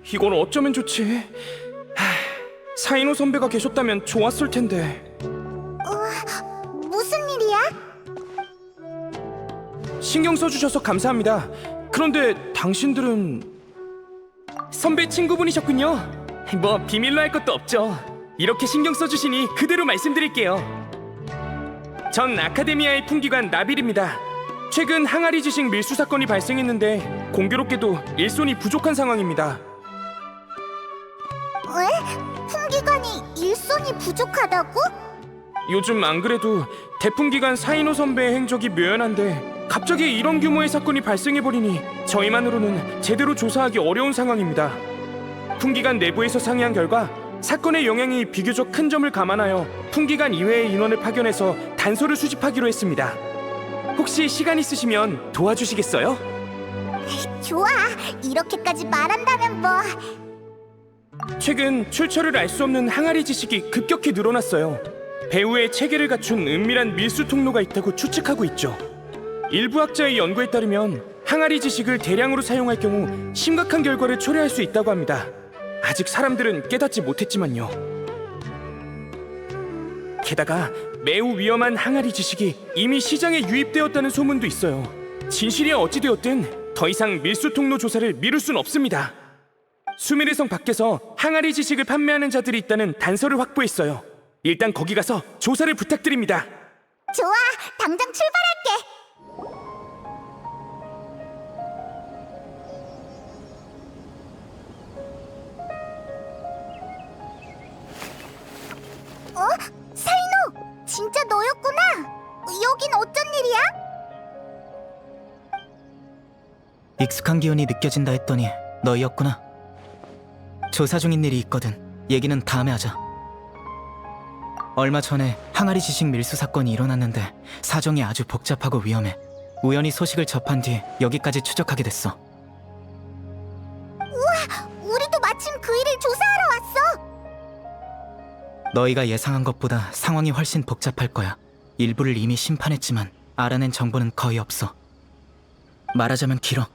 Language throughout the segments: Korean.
이걸 어쩌면 좋지? 사인호 선배가 계셨다면 좋았을 텐데. 무슨 일이야? 신경 써주셔서 감사합니다. 그런데 당신들은... 선배 친구분이셨군요. 뭐 비밀로 할 것도 없죠. 이렇게 신경 써주시니 그대로 말씀드릴게요. 전 아카데미아의 풍기관 나빌입니다. 최근 항아리 지식 밀수 사건이 발생했는데 공교롭게도 일손이 부족한 상황입니다. 왜? 풍기관이 일손이 부족하다고? 요즘 안 그래도 대풍기관 사인호 선배의 행적이 묘연한데 갑자기 이런 규모의 사건이 발생해버리니 저희만으로는 제대로 조사하기 어려운 상황입니다. 풍기관 내부에서 상의한 결과 사건의 영향이 비교적 큰 점을 감안하여 풍기관 이외의 인원을 파견해서 단서를 수집하기로 했습니다. 혹시 시간 있으시면 도와주시겠어요? 좋아, 이렇게까지 말한다면 뭐. 최근 출처를 알 수 없는 항아리 지식이 급격히 늘어났어요. 배후에 체계를 갖춘 은밀한 밀수 통로가 있다고 추측하고 있죠. 일부 학자의 연구에 따르면 항아리 지식을 대량으로 사용할 경우 심각한 결과를 초래할 수 있다고 합니다. 아직 사람들은 깨닫지 못했지만요. 게다가 매우 위험한 항아리 지식이 이미 시장에 유입되었다는 소문도 있어요. 진실이 어찌되었든 더 이상 밀수 통로 조사를 미룰 순 없습니다. 수미르 성 밖에서 항아리 지식을 판매하는 자들이 있다는 단서를 확보했어요. 일단 거기 가서 조사를 부탁드립니다. 좋아, 당장 출발할게. 사인호! 진짜 너였구나! 여긴 어쩐 일이야? 익숙한 기운이 느껴진다 했더니 너희였구나. 조사 중인 일이 있거든. 얘기는 다음에 하자. 얼마 전에 항아리 지식 밀수 사건이 일어났는데 사정이 아주 복잡하고 위험해. 우연히 소식을 접한 뒤 여기까지 추적하게 됐어. 우리도 마침 그 일을 조사하러 왔어! 너희가 예상한 것보다 상황이 훨씬 복잡할 거야. 일부를 이미 심판했지만 알아낸 정보는 거의 없어. 말하자면 길어.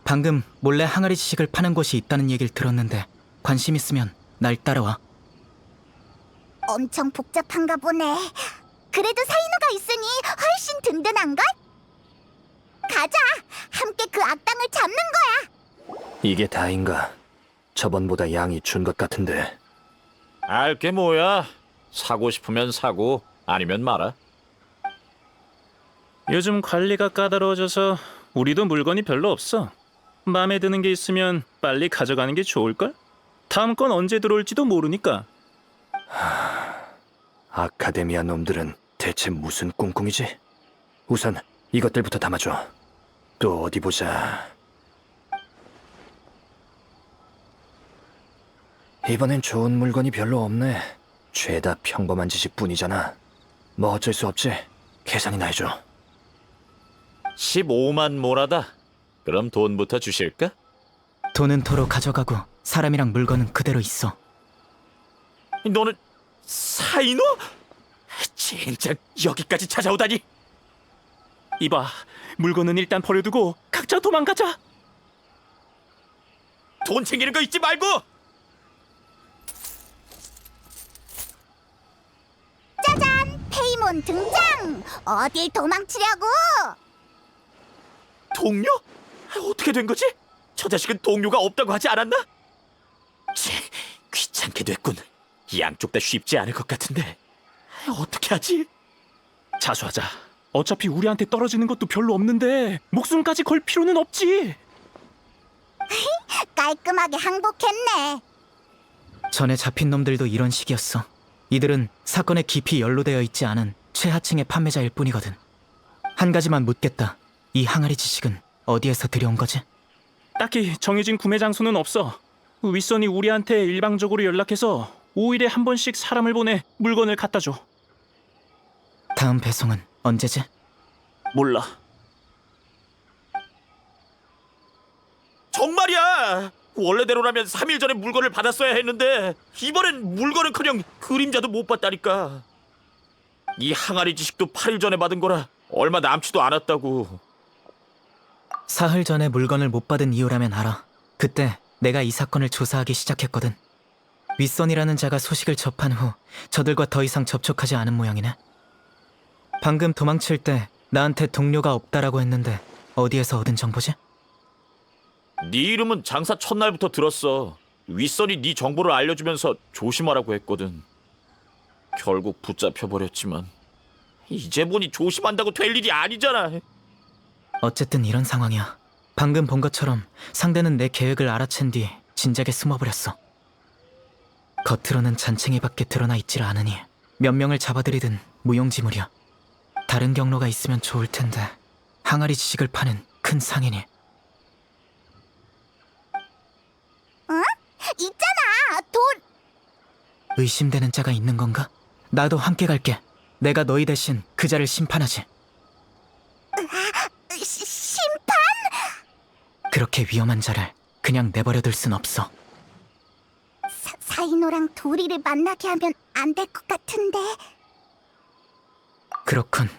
방금 몰래 항아리 지식을 파는 곳이 있다는 얘기를 들었는데 관심 있으면 날 따라와. 엄청 복잡한가 보네. 그래도 사인호가 있으니 훨씬 든든한걸? 가자! 함께 그 악당을 잡는 거야! 이게 다인가? 저번보다 양이 준 것 같은데. 알게 뭐야. 사고 싶으면 사고, 아니면 말아. 요즘 관리가 까다로워져서 우리도 물건이 별로 없어. 마음에 드는 게 있으면 빨리 가져가는 게 좋을걸? 다음 건 언제 들어올지도 모르니까. 아카데미아 놈들은 대체 무슨 꿍꿍이지? 우선 이것들부터 담아줘. 또 어디 보자. 이번엔 좋은 물건이 별로 없네. 죄다 평범한 지식뿐이잖아. 뭐 어쩔 수 없지. 계산이나 해줘. 15만 모라다. 그럼 돈부터 주실까? 돈은 도로 가져가고 사람이랑 물건은 그대로 있어. 너는 사인호? 진짜 여기까지 찾아오다니. 이봐, 물건은 일단 버려두고 각자 도망가자. 돈 챙기는 거 잊지 말고. 짜잔! 페이몬 등장! 어딜 도망치려고! 동료? 어떻게 된 거지? 저 자식은 동료가 없다고 하지 않았나? 치, 귀찮게 됐군. 양쪽 다 쉽지 않을 것 같은데 어떻게 하지? 자수하자. 어차피 우리한테 떨어지는 것도 별로 없는데 목숨까지 걸 필요는 없지. 깔끔하게 항복했네. 전에 잡힌 놈들도 이런 식이었어. 이들은 사건에 깊이 연루되어 있지 않은 최하층의 판매자일 뿐이거든. 한 가지만 묻겠다. 이 항아리 지식은 어디에서 들여온 거지? 딱히 정해진 구매 장소는 없어. 윗선이 우리한테 일방적으로 연락해서 5일에 한 번씩 사람을 보내 물건을 갖다 줘. 다음 배송은 언제지? 몰라. 정말이야. 원래대로라면 3일 전에 물건을 받았어야 했는데 이번엔 물건은커녕 그림자도 못 봤다니까. 이 항아리 지식도 8일 전에 받은 거라 얼마 남지도 않았다고. 사흘 전에 물건을 못 받은 이유라면 알아. 그때 내가 이 사건을 조사하기 시작했거든. 윗선이라는 자가 소식을 접한 후 저들과 더 이상 접촉하지 않은 모양이네. 방금 도망칠 때 나한테 동료가 없다라고 했는데 어디에서 얻은 정보지? 네 이름은 장사 첫날부터 들었어. 윗선이 네 정보를 알려주면서 조심하라고 했거든. 결국 붙잡혀버렸지만 이제 보니 조심한다고 될 일이 아니잖아. 어쨌든 이런 상황이야. 방금 본 것처럼 상대는 내 계획을 알아챈 뒤 진작에 숨어버렸어. 겉으로는 잔챙이밖에 드러나 있질 않으니 몇 명을 잡아들이든 무용지물이야. 다른 경로가 있으면 좋을 텐데 항아리 지식을 파는 큰 상인이. 있잖아, 돌. 의심되는 자가 있는 건가? 나도 함께 갈게. 내가 너희 대신 그 자를 심판하지. 심판? 그렇게 위험한 자를 그냥 내버려둘 순 없어. 사이노랑 도리를 만나게 하면 안 될 것 같은데. 그렇군.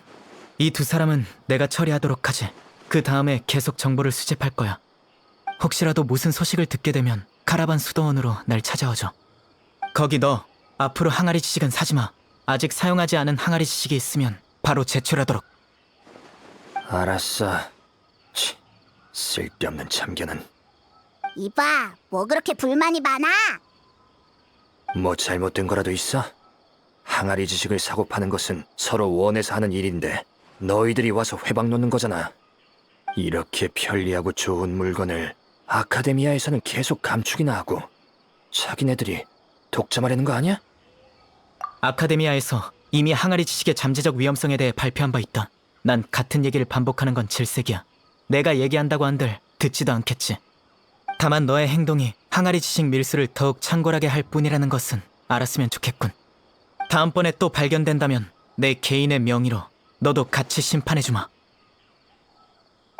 이 두 사람은 내가 처리하도록 하지. 그 다음에 계속 정보를 수집할 거야. 혹시라도 무슨 소식을 듣게 되면 카라반 수도원으로 날 찾아와줘. 거기 너 앞으로 항아리 지식은 사지마. 아직 사용하지 않은 항아리 지식이 있으면 바로 제출하도록. 알았어. 치, 쓸데없는 참견은. 이봐, 뭐 그렇게 불만이 많아? 뭐 잘못된 거라도 있어? 항아리 지식을 사고 파는 것은 서로 원해서 하는 일인데 너희들이 와서 회방 놓는 거잖아. 이렇게 편리하고 좋은 물건을 아카데미아에서는 계속 감추기나 하고 자기네들이 독점하려는 거 아니야? 아카데미아에서 이미 항아리 지식의 잠재적 위험성에 대해 발표한 바 있다. 난 같은 얘기를 반복하는 건 질색이야. 내가 얘기한다고 한들 듣지도 않겠지. 다만 너의 행동이 항아리 지식 밀수를 더욱 창궐하게 할 뿐이라는 것은 알았으면 좋겠군. 다음번에 또 발견된다면 내 개인의 명의로 너도 같이 심판해주마.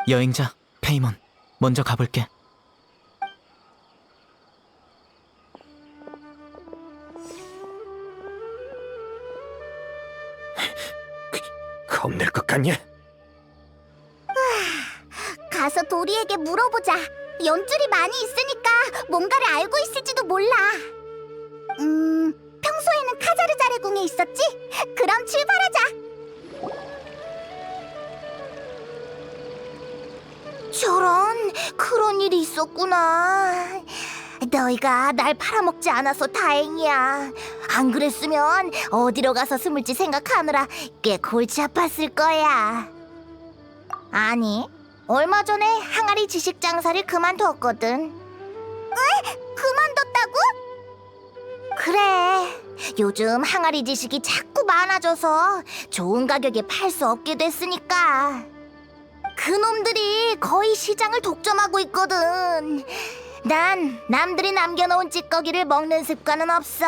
여행자 페이몬, 먼저 가볼게. 겁낼 것 같냐? 가서 도리에게 물어보자. 연줄이 많이 있으니까 뭔가를 알고 있을지도 몰라. 평소에는 카자르자르 궁에 있었지? 그럼 출발하자. 저런, 그런 일이 있었구나. 너희가 날 팔아먹지 않아서 다행이야. 안 그랬으면 어디로 가서 숨을지 생각하느라 꽤 골치 아팠을 거야. 아니, 얼마 전에 항아리 지식 장사를 그만뒀거든. 왜? 그만뒀다고? 그래. 요즘 항아리 지식이 자꾸 많아져서 좋은 가격에 팔 수 없게 됐으니까. 그놈들이 거의 시장을 독점하고 있거든. 난 남들이 남겨놓은 찌꺼기를 먹는 습관은 없어.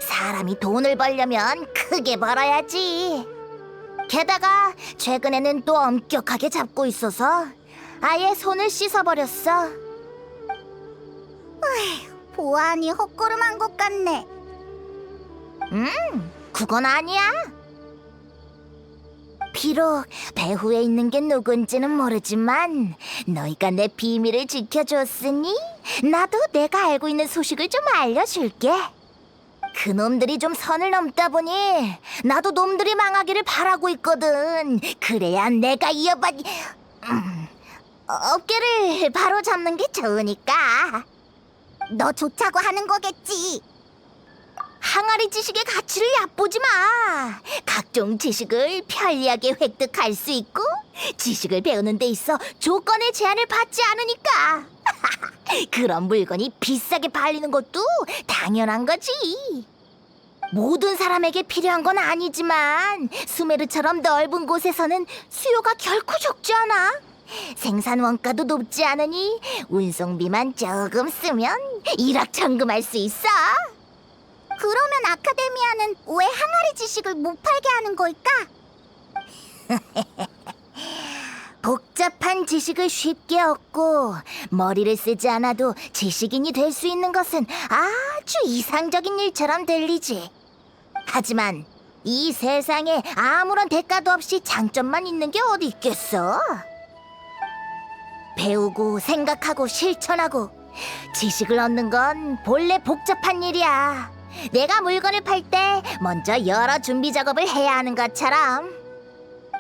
사람이 돈을 벌려면 크게 벌어야지. 게다가 최근에는 또 엄격하게 잡고 있어서 아예 손을 씻어버렸어. 보안이 헛걸음한 것 같네. 그건 아니야. 비록 배후에 있는 게 누군지는 모르지만 너희가 내 비밀을 지켜줬으니 나도 내가 알고 있는 소식을 좀 알려줄게. 그놈들이 좀 선을 넘다 보니 나도 놈들이 망하기를 바라고 있거든. 그래야 내가 이어받... 어깨를 바로 잡는 게 좋으니까. 너 좋자고 하는 거겠지. 항아리 지식의 가치를 얕보지 마. 각종 지식을 편리하게 획득할 수 있고 지식을 배우는 데 있어 조건의 제한을 받지 않으니까. 그런 물건이 비싸게 팔리는 것도 당연한 거지. 모든 사람에게 필요한 건 아니지만 수메르처럼 넓은 곳에서는 수요가 결코 적지 않아. 생산 원가도 높지 않으니 운송비만 조금 쓰면 일확천금할 수 있어. 그러면 아카데미아는 왜 항아리 지식을 못 팔게 하는 걸까? 복잡한 지식을 쉽게 얻고 머리를 쓰지 않아도 지식인이 될 수 있는 것은 아주 이상적인 일처럼 들리지. 하지만 이 세상에 아무런 대가도 없이 장점만 있는 게 어디 있겠어? 배우고 생각하고 실천하고 지식을 얻는 건 본래 복잡한 일이야. 내가 물건을 팔 때 먼저 여러 준비 작업을 해야 하는 것처럼.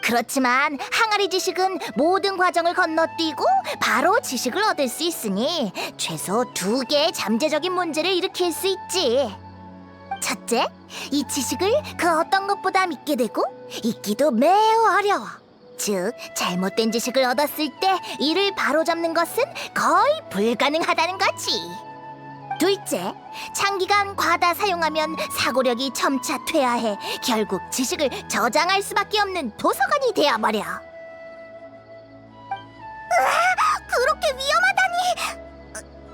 그렇지만 항아리 지식은 모든 과정을 건너뛰고 바로 지식을 얻을 수 있으니 최소 2개의 잠재적인 문제를 일으킬 수 있지. 첫째, 이 지식을 그 어떤 것보다 믿게 되고 잊기도 매우 어려워. 즉, 잘못된 지식을 얻었을 때 이를 바로잡는 것은 거의 불가능하다는 거지. 둘째, 장기간 과다 사용하면 사고력이 점차 퇴화해 결국 지식을 저장할 수밖에 없는 도서관이 되어버려. 그렇게 위험하다니!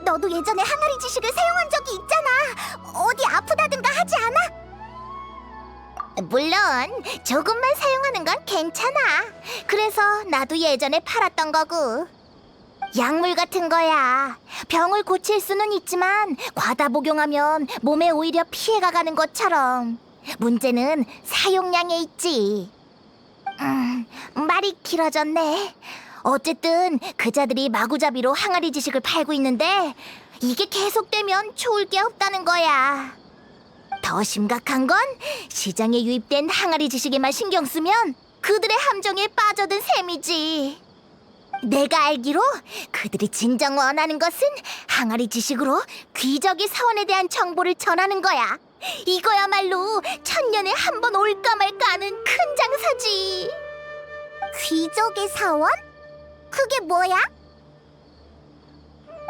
너도 예전에 항아리 지식을 사용한 적이 있잖아. 어디 아프다든가 하지 않아? 물론 조금만 사용하는 건 괜찮아. 그래서 나도 예전에 팔았던 거고. 약물 같은 거야. 병을 고칠 수는 있지만 과다 복용하면 몸에 오히려 피해가 가는 것처럼. 문제는 사용량에 있지. 말이 길어졌네. 어쨌든 그자들이 마구잡이로 항아리 지식을 팔고 있는데 이게 계속되면 좋을 게 없다는 거야. 더 심각한 건 시장에 유입된 항아리 지식에만 신경 쓰면 그들의 함정에 빠져든 셈이지. 내가 알기로 그들이 진정 원하는 것은 항아리 지식으로 귀적의 사원에 대한 정보를 전하는 거야. 이거야말로 천년에 한 번 올까 말까 하는 큰 장사지. 귀적의 사원? 그게 뭐야?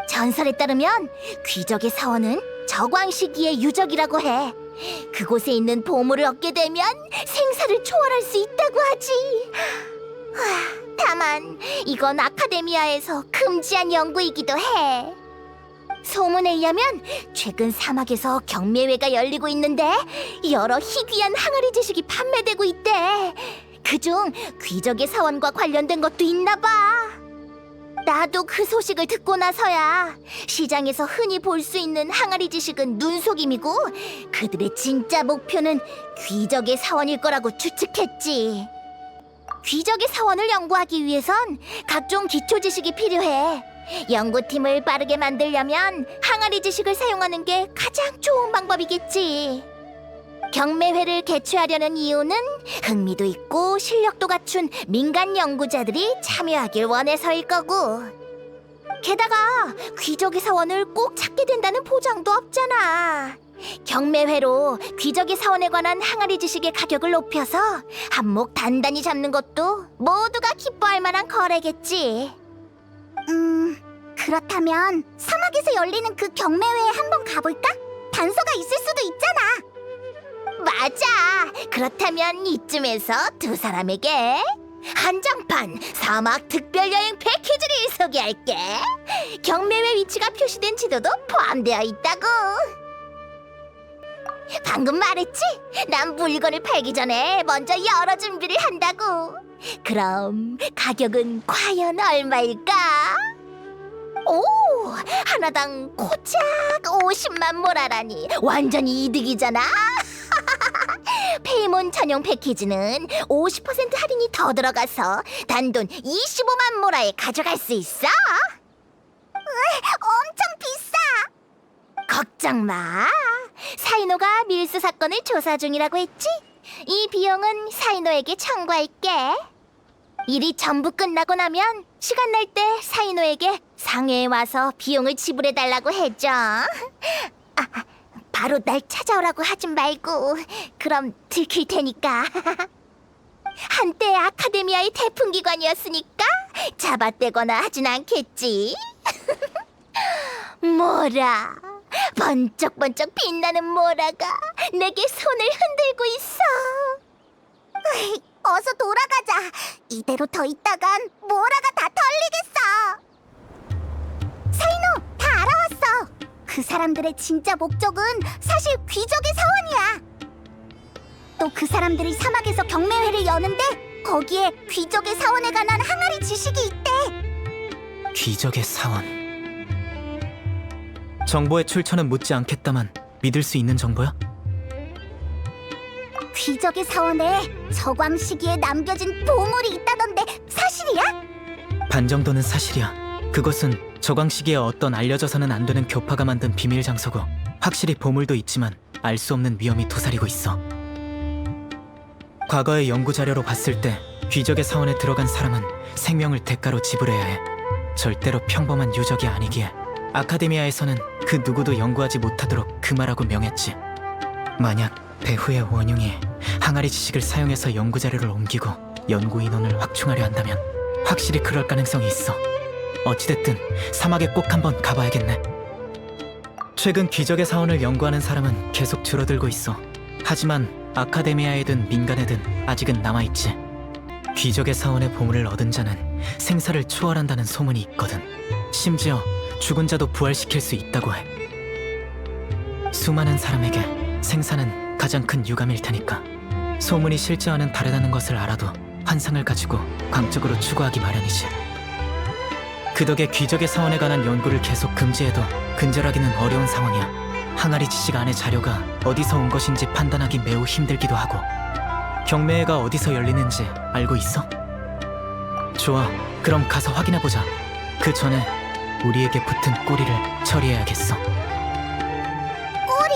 전설에 따르면 귀적의 사원은 적왕 시기의 유적이라고 해. 그곳에 있는 보물을 얻게 되면 생사를 초월할 수 있다고 하지. 다만 이건 아카데미아에서 금지한 연구이기도 해. 소문에 의하면 최근 사막에서 경매회가 열리고 있는데 여러 희귀한 항아리 지식이 판매되고 있대. 그중 귀적의 사원과 관련된 것도 있나 봐. 나도 그 소식을 듣고 나서야 시장에서 흔히 볼 수 있는 항아리 지식은 눈속임이고 그들의 진짜 목표는 귀적의 사원일 거라고 추측했지. 귀적의 사원을 연구하기 위해선 각종 기초 지식이 필요해. 연구팀을 빠르게 만들려면 항아리 지식을 사용하는 게 가장 좋은 방법이겠지. 경매회를 개최하려는 이유는 흥미도 있고 실력도 갖춘 민간 연구자들이 참여하길 원해서일 거고. 게다가 귀적의 사원을 꼭 찾게 된다는 보장도 없잖아. 경매회로 귀적의 사원에 관한 항아리 지식의 가격을 높여서 한몫 단단히 잡는 것도 모두가 기뻐할 만한 거래겠지. 그렇다면 사막에서 열리는 그 경매회에 한번 가볼까? 단서가 있을 수도 있잖아. 맞아. 그렇다면 이쯤에서 두 사람에게 한정판 사막 특별여행 패키지를 소개할게. 경매회 위치가 표시된 지도도 포함되어 있다고. 방금 말했지? 난 물건을 팔기 전에 먼저 여러 준비를 한다고. 그럼 가격은 과연 얼마일까? 오, 하나당 고작 50만 모라라니 완전히 이득이잖아. 페이몬 전용 패키지는 50% 할인이 더 들어가서 단돈 25만 모라에 가져갈 수 있어. 엄청 비싸. 걱정 마. 사이노가 밀수 사건을 조사 중이라고 했지? 이 비용은 사이노에게 청구할게. 일이 전부 끝나고 나면 시간 날 때 사이노에게 상해에 와서 비용을 지불해달라고 해줘. 바로 날 찾아오라고 하진 말고. 그럼 들킬 테니까. 한때 아카데미아의 태풍기관이었으니까 잡아떼거나 하진 않겠지. 모라, 번쩍번쩍 빛나는 모라가 내게 손을 흔들고 있어. 어서 돌아가자. 이대로 더 있다간 모라가 다 털리겠어. 사이노, 다 알아왔어. 그 사람들의 진짜 목적은 사실 귀적의 사원이야. 또 그 사람들이 사막에서 경매회를 여는데 거기에 귀적의 사원에 관한 항아리 지식이 있대. 귀적의 사원. 정보의 출처는 묻지 않겠다만 믿을 수 있는 정보야? 귀적의 사원에 적왕 시기에 남겨진 보물이 있다던데 사실이야? 반 정도는 사실이야. 그것은 저광 시기에 어떤 알려져서는 안 되는 교파가 만든 비밀 장소고 확실히 보물도 있지만 알 수 없는 위험이 도사리고 있어. 과거의 연구 자료로 봤을 때 귀적의 사원에 들어간 사람은 생명을 대가로 지불해야 해. 절대로 평범한 유적이 아니기에 아카데미아에서는 그 누구도 연구하지 못하도록 금하라고 명했지. 만약 배후의 원흉이 항아리 지식을 사용해서 연구 자료를 옮기고 연구 인원을 확충하려 한다면 확실히 그럴 가능성이 있어. 어찌됐든 사막에 꼭 한번 가봐야겠네. 최근 귀적의 사원을 연구하는 사람은 계속 줄어들고 있어. 하지만 아카데미아에든 민간에든 아직은 남아있지. 귀적의 사원의 보물을 얻은 자는 생사를 초월한다는 소문이 있거든. 심지어 죽은 자도 부활시킬 수 있다고 해. 수많은 사람에게 생사는 가장 큰 유감일 테니까 소문이 실제와는 다르다는 것을 알아도 환상을 가지고 광적으로 추구하기 마련이지. 그 덕에 귀적의 사원에 관한 연구를 계속 금지해도 근절하기는 어려운 상황이야. 항아리 지식 안의 자료가 어디서 온 것인지 판단하기 매우 힘들기도 하고. 경매회가 어디서 열리는지 알고 있어? 좋아, 그럼 가서 확인해보자. 그 전에 우리에게 붙은 꼬리를 처리해야겠어. 꼬리?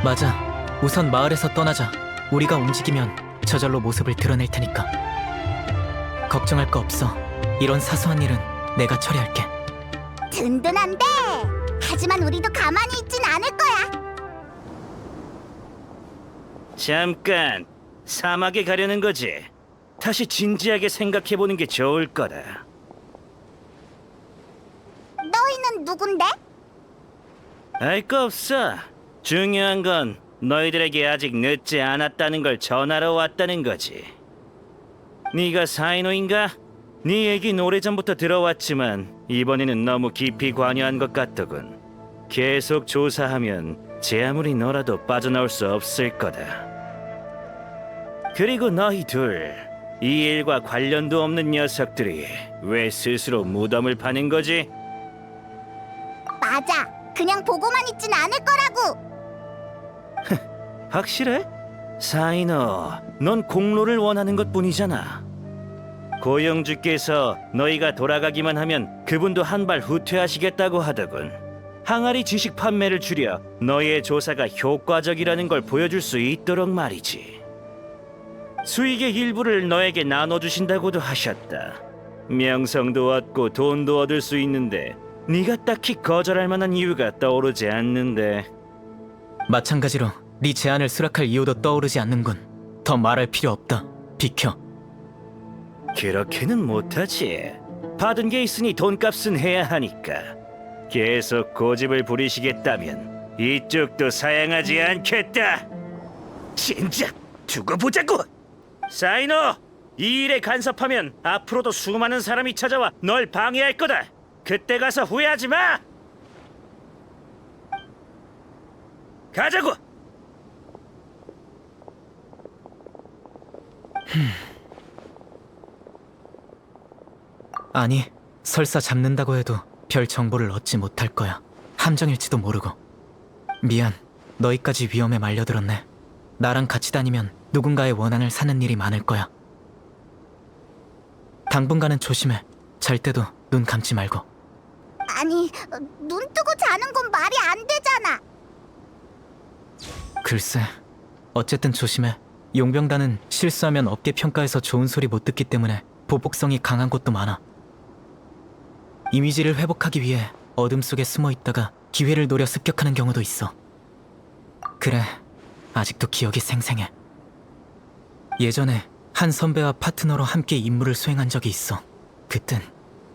맞아. 우선 마을에서 떠나자. 우리가 움직이면 저절로 모습을 드러낼 테니까. 걱정할 거 없어. 이런 사소한 일은 내가 처리할게. 든든한데. 하지만 우리도 가만히 있진 않을 거야. 잠깐, 사막에 가려는 거지. 다시 진지하게 생각해보는 게 좋을 거다. 너희는 누군데? 알 거 없어. 중요한 건 너희들에게 아직 늦지 않았다는 걸 전하러 왔다는 거지. 네가 사이노인가? 네 얘긴 오래전부터 들어왔지만 이번에는 너무 깊이 관여한 것 같더군. 계속 조사하면 제 아무리 너라도 빠져나올 수 없을 거다. 그리고 너희 둘, 이 일과 관련도 없는 녀석들이 왜 스스로 무덤을 파는 거지? 맞아. 그냥 보고만 있진 않을 거라고. 확실해? 사이노, 넌 공로를 원하는 것뿐이잖아. 고영주께서 너희가 돌아가기만 하면 그분도 한 발 후퇴하시겠다고 하더군. 항아리 지식 판매를 줄여 너희의 조사가 효과적이라는 걸 보여줄 수 있도록 말이지. 수익의 일부를 너에게 나눠주신다고도 하셨다. 명성도 얻고 돈도 얻을 수 있는데 네가 딱히 거절할 만한 이유가 떠오르지 않는데. 마찬가지로 네 제안을 수락할 이유도 떠오르지 않는군. 더 말할 필요 없다. 비켜. 그렇게는 못하지. 받은 게 있으니 돈값은 해야 하니까. 계속 고집을 부리시겠다면 이쪽도 사양하지 않겠다. 진작 두고 보자고. 사이노, 이 일에 간섭하면 앞으로도 수많은 사람이 찾아와 널 방해할 거다. 그때 가서 후회하지 마. 가자고. 아니, 설사 잡는다고 해도 별 정보를 얻지 못할 거야. 함정일지도 모르고. 미안, 너희까지 위험에 말려들었네. 나랑 같이 다니면 누군가의 원한을 사는 일이 많을 거야. 당분간은 조심해. 잘 때도 눈 감지 말고. 아니, 눈 뜨고 자는 건 말이 안 되잖아. 글쎄, 어쨌든 조심해. 용병단은 실수하면 업계 평가에서 좋은 소리 못 듣기 때문에 보복성이 강한 곳도 많아. 이미지를 회복하기 위해 어둠 속에 숨어 있다가 기회를 노려 습격하는 경우도 있어. 그래, 아직도 기억이 생생해. 예전에 한 선배와 파트너로 함께 임무를 수행한 적이 있어. 그땐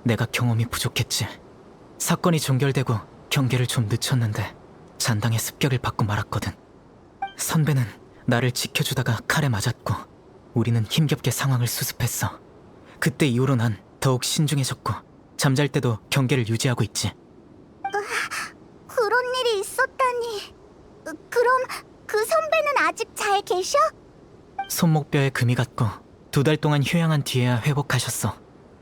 내가 경험이 부족했지. 사건이 종결되고 경계를 좀 늦췄는데 잔당의 습격을 받고 말았거든. 선배는 나를 지켜주다가 칼에 맞았고 우리는 힘겹게 상황을 수습했어. 그때 이후로 난 더욱 신중해졌고 잠잘 때도 경계를 유지하고 있지. 그런 일이 있었다니. 그럼 그 선배는 아직 잘 계셔? 손목뼈에 금이 갔고 2달 동안 휴양한 뒤에야 회복하셨어.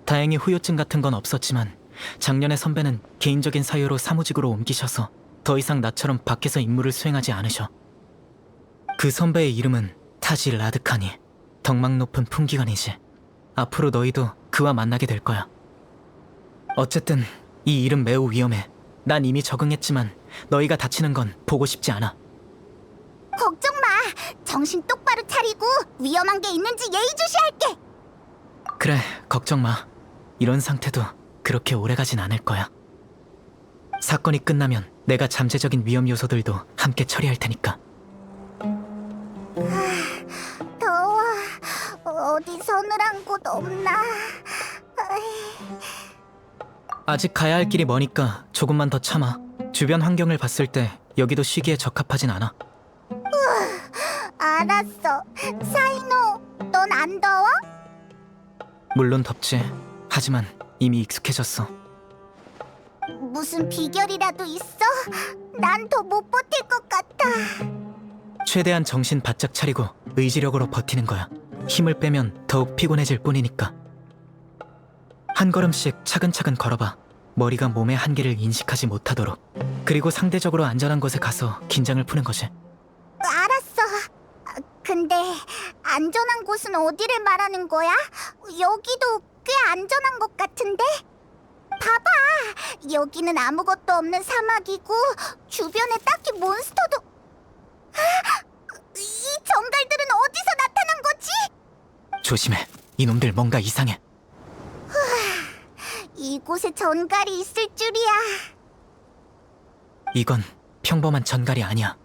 다행히 후유증 같은 건 없었지만 작년에 선배는 개인적인 사유로 사무직으로 옮기셔서 더 이상 나처럼 밖에서 임무를 수행하지 않으셔. 그 선배의 이름은 타지 라드카니. 덕망 높은 풍기관이지. 앞으로 너희도 그와 만나게 될 거야. 어쨌든 이 일은 매우 위험해. 난 이미 적응했지만 너희가 다치는 건 보고 싶지 않아. 걱정 마. 정신 똑바로 차리고 위험한 게 있는지 예의주시할게. 그래, 걱정 마. 이런 상태도 그렇게 오래가진 않을 거야. 사건이 끝나면 내가 잠재적인 위험 요소들도 함께 처리할 테니까. 더워. 어디 서늘한 곳 없나? 아직 가야 할 길이 머니까 조금만 더 참아. 주변 환경을 봤을 때 여기도 쉬기에 적합하진 않아. 알았어. 사이노, 넌 안 더워? 물론 덥지. 하지만 이미 익숙해졌어. 무슨 비결이라도 있어? 난 더 못 버틸 것 같아. 최대한 정신 바짝 차리고 의지력으로 버티는 거야. 힘을 빼면 더욱 피곤해질 뿐이니까. 한 걸음씩 차근차근 걸어봐. 머리가 몸의 한계를 인식하지 못하도록. 그리고 상대적으로 안전한 곳에 가서 긴장을 푸는 거지. 알았어. 근데 안전한 곳은 어디를 말하는 거야? 여기도 꽤 안전한 것 같은데? 봐봐. 여기는 아무것도 없는 사막이고 주변에 딱히 몬스터도... 이 정갈들은 어디서 나타난 거지? 조심해. 이놈들 뭔가 이상해. 이곳에 전갈이 있을 줄이야. 이건 평범한 전갈이 아니야.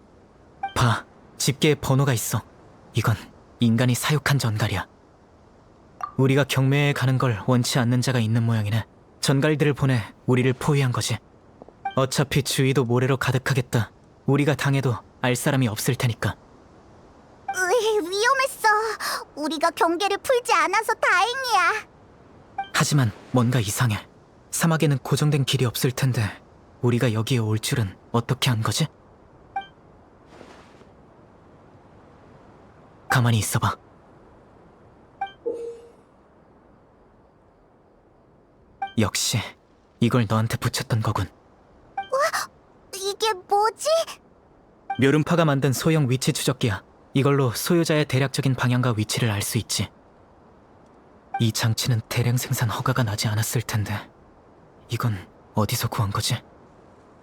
봐, 집게에 번호가 있어. 이건 인간이 사육한 전갈이야. 우리가 경매에 가는 걸 원치 않는 자가 있는 모양이네. 전갈들을 보내 우리를 포위한 거지. 어차피 주위도 모래로 가득하겠다. 우리가 당해도 알 사람이 없을 테니까. 위험했어. 우리가 경계를 풀지 않아서 다행이야. 하지만 뭔가 이상해. 사막에는 고정된 길이 없을 텐데 우리가 여기에 올 줄은 어떻게 한 거지? 가만히 있어봐. 역시 이걸 너한테 붙였던 거군. 이게 뭐지? 묘름파가 만든 소형 위치 추적기야. 이걸로 소유자의 대략적인 방향과 위치를 알 수 있지. 이 장치는 대량 생산 허가가 나지 않았을 텐데 이건 어디서 구한 거지?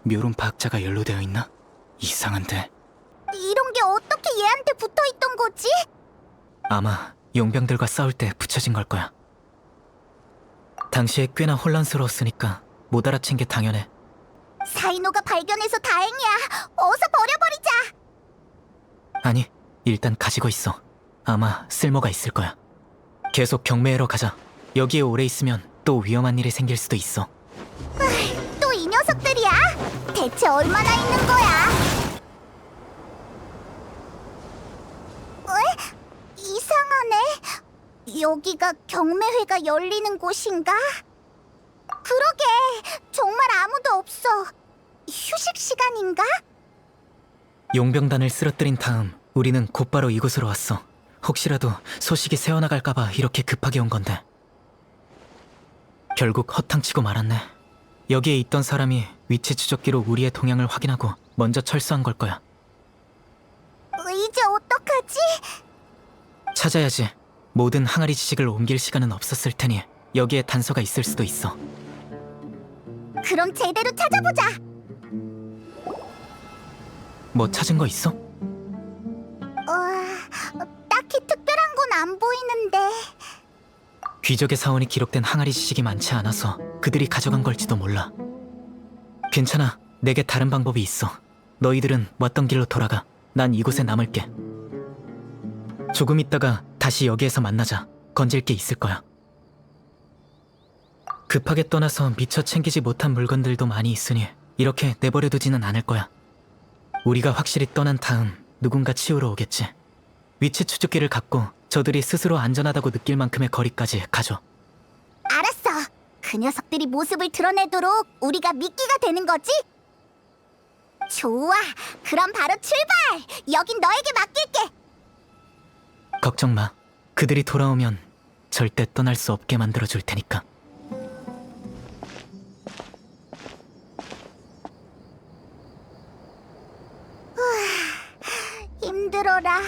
묘름파 학자가 연루되어 있나? 이상한데. 이런 게 어떻게 얘한테 붙어있던 거지? 아마 용병들과 싸울 때 붙여진 걸 거야. 당시에 꽤나 혼란스러웠으니까 못 알아챈 게 당연해. 사이노가 발견해서 다행이야. 어서 버려버리자. 아니, 일단 가지고 있어. 아마 쓸모가 있을 거야. 계속 경매하러 가자. 여기에 오래 있으면 또 위험한 일이 생길 수도 있어. 또 이 녀석들이야? 대체 얼마나 있는 거야? 이상하네. 여기가 경매회가 열리는 곳인가? 그러게, 정말 아무도 없어. 휴식 시간인가? 용병단을 쓰러뜨린 다음 우리는 곧바로 이곳으로 왔어. 혹시라도 소식이 새어나갈까봐 이렇게 급하게 온 건데. 결국 허탕치고 말았네. 여기에 있던 사람이 위치 추적기로 우리의 동향을 확인하고 먼저 철수한 걸 거야. 이제 어떡하지? 찾아야지. 모든 항아리 지식을 옮길 시간은 없었을 테니 여기에 단서가 있을 수도 있어. 그럼 제대로 찾아보자. 뭐 찾은 거 있어? 딱히 특별한 건 안 보이는데. 귀적의 사원이 기록된 항아리 지식이 많지 않아서 그들이 가져간 걸지도 몰라. 괜찮아. 내게 다른 방법이 있어. 너희들은 왔던 길로 돌아가. 난 이곳에 남을게. 조금 있다가 다시 여기에서 만나자. 건질 게 있을 거야. 급하게 떠나서 미처 챙기지 못한 물건들도 많이 있으니 이렇게 내버려두지는 않을 거야. 우리가 확실히 떠난 다음 누군가 치우러 오겠지. 위치 추적기를 갖고 저들이 스스로 안전하다고 느낄 만큼의 거리까지 가줘. 알았어. 그 녀석들이 모습을 드러내도록 우리가 미끼가 되는 거지? 좋아. 그럼 바로 출발! 여긴 너에게 맡길게. 걱정 마. 그들이 돌아오면 절대 떠날 수 없게 만들어줄 테니까. 힘들어라.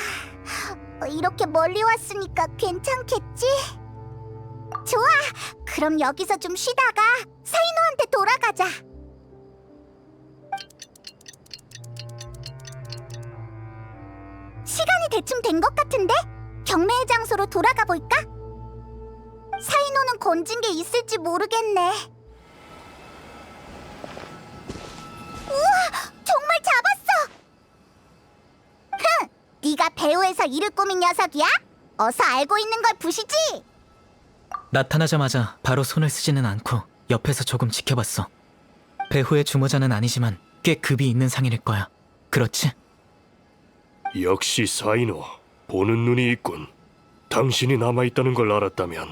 이렇게 멀리 왔으니까 괜찮겠지? 좋아. 그럼 여기서 좀 쉬다가 사인 돌아가자. 시간이 대충 된 것 같은데? 경매의 장소로 돌아가 볼까? 사이노는 건진 게 있을지 모르겠네. 우와! 정말 잡았어! 흥! 네가 배우에서 이를 꾸민 녀석이야? 어서 알고 있는 걸 부시지! 나타나자마자 바로 손을 쓰지는 않고 옆에서 조금 지켜봤어. 배후의 주모자는 아니지만 꽤 급이 있는 상인일 거야. 그렇지? 역시 사이노, 보는 눈이 있군. 당신이 남아있다는 걸 알았다면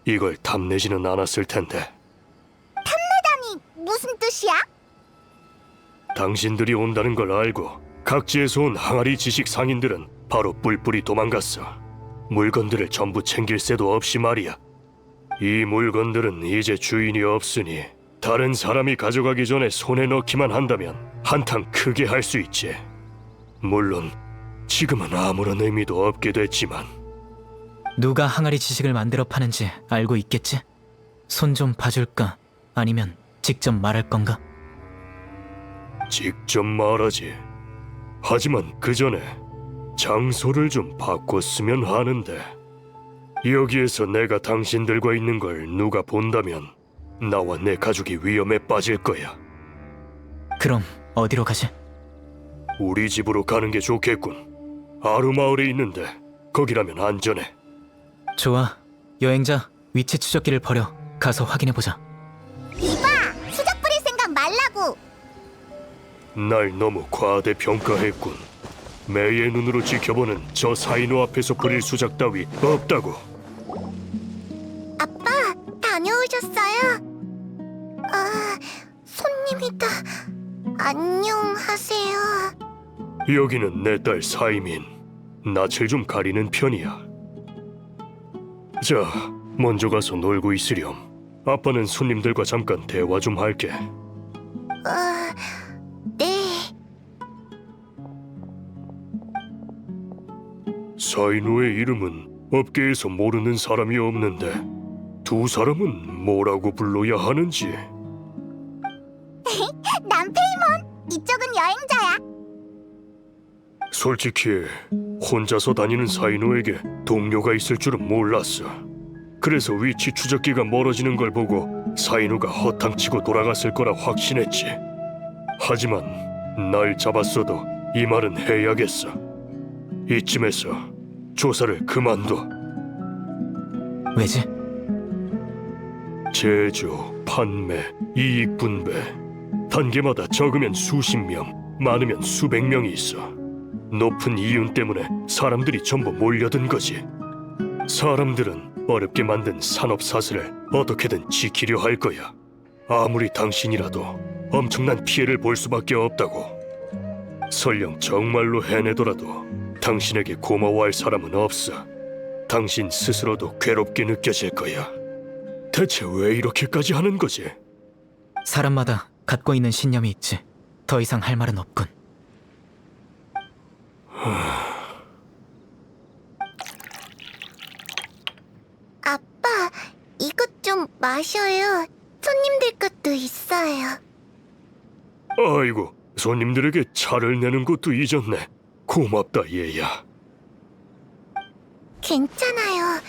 이걸 탐내지는 않았을 텐데. 아니, 무슨 뜻이야? 당신들이 온다는 걸 알고 각지에서 온 항아리 지식 상인들은 바로 뿔뿔이 도망갔어. 물건들을 전부 챙길 새도 없이 말이야. 이 물건들은 이제 주인이 없으니 다른 사람이 가져가기 전에 손에 넣기만 한다면 한탕 크게 할 수 있지. 물론 지금은 아무런 의미도 없게 됐지만. 누가 항아리 지식을 만들어 파는지 알고 있겠지? 손 좀 봐줄까? 아니면 직접 말할 건가? 직접 말하지. 하지만 그 전에 장소를 좀 바꿨으면 하는데. 여기에서 내가 당신들과 있는 걸 누가 본다면 나와 내 가족이 위험에 빠질 거야. 그럼 어디로 가지? 우리 집으로 가는 게 좋겠군. 아루마을에 있는데 거기라면 안전해. 좋아. 여행자, 위치 추적기를 버려. 가서 확인해보자. 이봐! 수작 부릴 생각 말라고! 날 너무 과대평가했군. 매의 눈으로 지켜보는 저 사이노 앞에서 부릴 수작 따위 없다고. 아빠, 다녀오셨어요? 아, 손님이다. 안녕하세요. 여기는 내 딸 사이민. 낯을 좀 가리는 편이야. 자, 먼저 가서 놀고 있으렴. 아빠는 손님들과 잠깐 대화 좀 할게. 네. 사이노의 이름은 업계에서 모르는 사람이 없는데 두 사람은 뭐라고 불러야 하는지. 난 페이몬. 이쪽은 여행자야. 솔직히 혼자서 다니는 사이노에게 동료가 있을 줄은 몰랐어. 그래서 위치 추적기가 멀어지는 걸 보고 사이노가 허탕치고 돌아갔을 거라 확신했지. 하지만 날 잡았어도 이 말은 해야겠어. 이쯤에서 조사를 그만둬. 왜지? 제조, 판매, 이익 분배. 단계마다 적으면 수십 명, 많으면 수백 명이 있어. 높은 이윤 때문에 사람들이 전부 몰려든 거지. 사람들은 어렵게 만든 산업 사슬을 어떻게든 지키려 할 거야. 아무리 당신이라도 엄청난 피해를 볼 수밖에 없다고. 설령 정말로 해내더라도 당신에게 고마워할 사람은 없어. 당신 스스로도 괴롭게 느껴질 거야. 대체 왜 이렇게까지 하는 거지? 사람마다 갖고 있는 신념이 있지. 더 이상 할 말은 없군. 아빠, 이것 좀 마셔요. 손님들 것도 있어요. 아이고, 손님들에게 차를 내는 것도 잊었네. 고맙다, 얘야. 괜찮아요.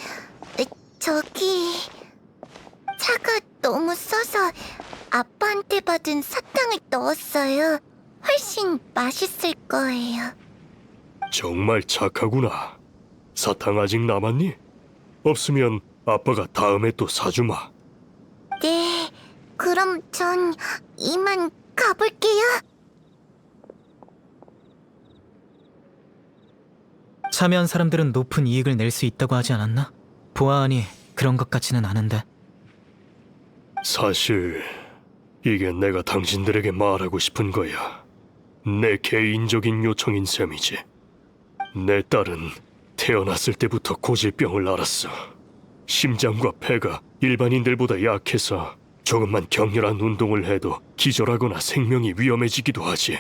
저기... 차가 너무 써서 아빠한테 받은 사탕을 넣었어요. 훨씬 맛있을 거예요. 정말 착하구나. 사탕 아직 남았니? 없으면 아빠가 다음에 또 사주마. 네, 그럼 전 이만 가볼게요. 참여한 사람들은 높은 이익을 낼 수 있다고 하지 않았나? 보아하니 그런 것 같지는 않은데. 사실 이게 내가 당신들에게 말하고 싶은 거야. 내 개인적인 요청인 셈이지. 내 딸은 태어났을 때부터 고질병을 앓았어. 심장과 폐가 일반인들보다 약해서 조금만 격렬한 운동을 해도 기절하거나 생명이 위험해지기도 하지.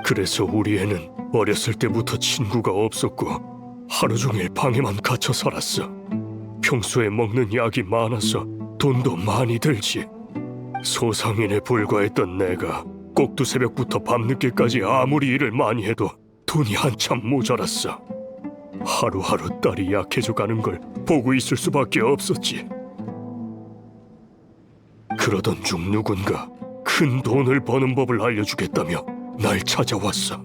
그래서 우리 애는 어렸을 때부터 친구가 없었고 하루 종일 방에만 갇혀 살았어. 평소에 먹는 약이 많아서 돈도 많이 들지. 소상인에 불과했던 내가 꼭두 새벽부터 밤늦게까지 아무리 일을 많이 해도 돈이 한참 모자랐어. 하루하루 딸이 약해져 가는 걸 보고 있을 수밖에 없었지. 그러던 중 누군가 큰 돈을 버는 법을 알려주겠다며 날 찾아왔어.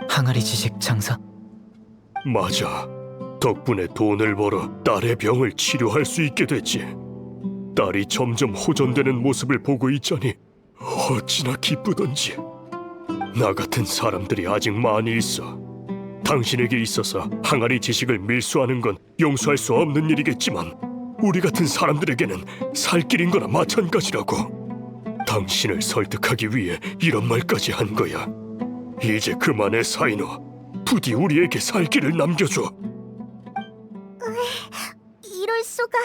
항아리 지식 장사? 맞아. 덕분에 돈을 벌어 딸의 병을 치료할 수 있게 됐지. 딸이 점점 호전되는 모습을 보고 있자니 어찌나 기쁘던지. 나 같은 사람들이 아직 많이 있어. 당신에게 있어서 항아리 지식을 밀수하는 건 용서할 수 없는 일이겠지만 우리 같은 사람들에게는 살 길인 거나 마찬가지라고. 당신을 설득하기 위해 이런 말까지 한 거야. 이제 그만해, 사이노. 부디 우리에게 살 길을 남겨줘. 이럴 수가.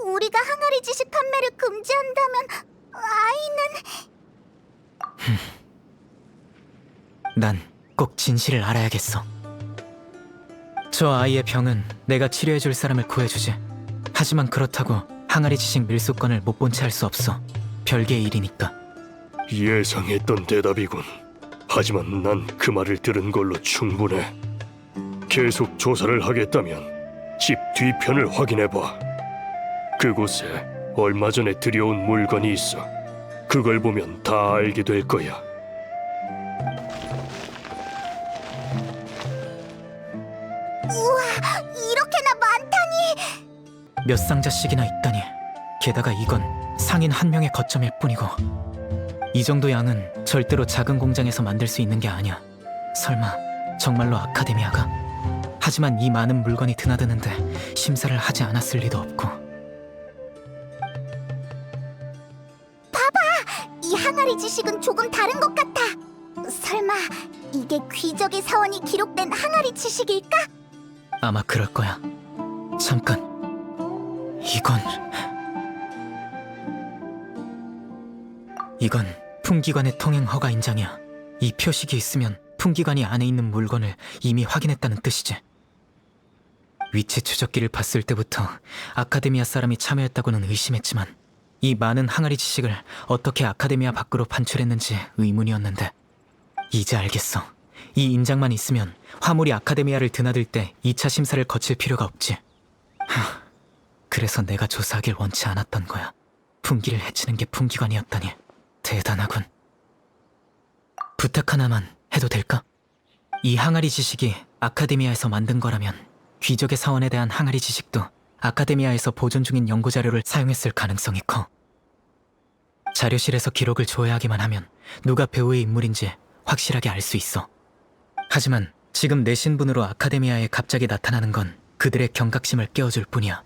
우리가 항아리 지식 판매를 금지한다면 아이는... 난 꼭 진실을 알아야겠어. 저 아이의 병은 내가 치료해줄 사람을 구해주지. 하지만 그렇다고 항아리 지식 밀수권을 못 본 채 할 수 없어. 별개의 일이니까. 예상했던 대답이군. 하지만 난 그 말을 들은 걸로 충분해. 계속 조사를 하겠다면 집 뒤편을 확인해봐. 그곳에 얼마 전에 들여온 물건이 있어. 그걸 보면 다 알게 될 거야. 우와, 이렇게나 많다니! 몇 상자씩이나 있다니. 게다가 이건 상인 한 명의 거점일 뿐이고, 이 정도 양은 절대로 작은 공장에서 만들 수 있는 게 아니야. 설마 정말로 아카데미아가? 하지만 이 많은 물건이 드나드는데 심사를 하지 않았을 리도 없고. 이 항아리 지식은 조금 다른 것 같아. 설마 이게 귀적의 사원이 기록된 항아리 지식일까? 아마 그럴 거야. 잠깐. 이건 풍기관의 통행 허가 인장이야. 이 표식이 있으면 풍기관이 안에 있는 물건을 이미 확인했다는 뜻이지. 위치 추적기를 봤을 때부터 아카데미아 사람이 참여했다고는 의심했지만 이 많은 항아리 지식을 어떻게 아카데미아 밖으로 반출했는지 의문이었는데, 이제 알겠어. 이 인장만 있으면 화물이 아카데미아를 드나들 때 2차 심사를 거칠 필요가 없지. 그래서 내가 조사하길 원치 않았던 거야. 풍기를 해치는 게 풍기관이었다니. 대단하군. 부탁 하나만 해도 될까? 이 항아리 지식이 아카데미아에서 만든 거라면 귀족의 사원에 대한 항아리 지식도 아카데미아에서 보존 중인 연구 자료를 사용했을 가능성이 커. 자료실에서 기록을 조회하기만 하면 누가 배우의 인물인지 확실하게 알 수 있어. 하지만 지금 내 신분으로 아카데미아에 갑자기 나타나는 건 그들의 경각심을 깨워줄 뿐이야.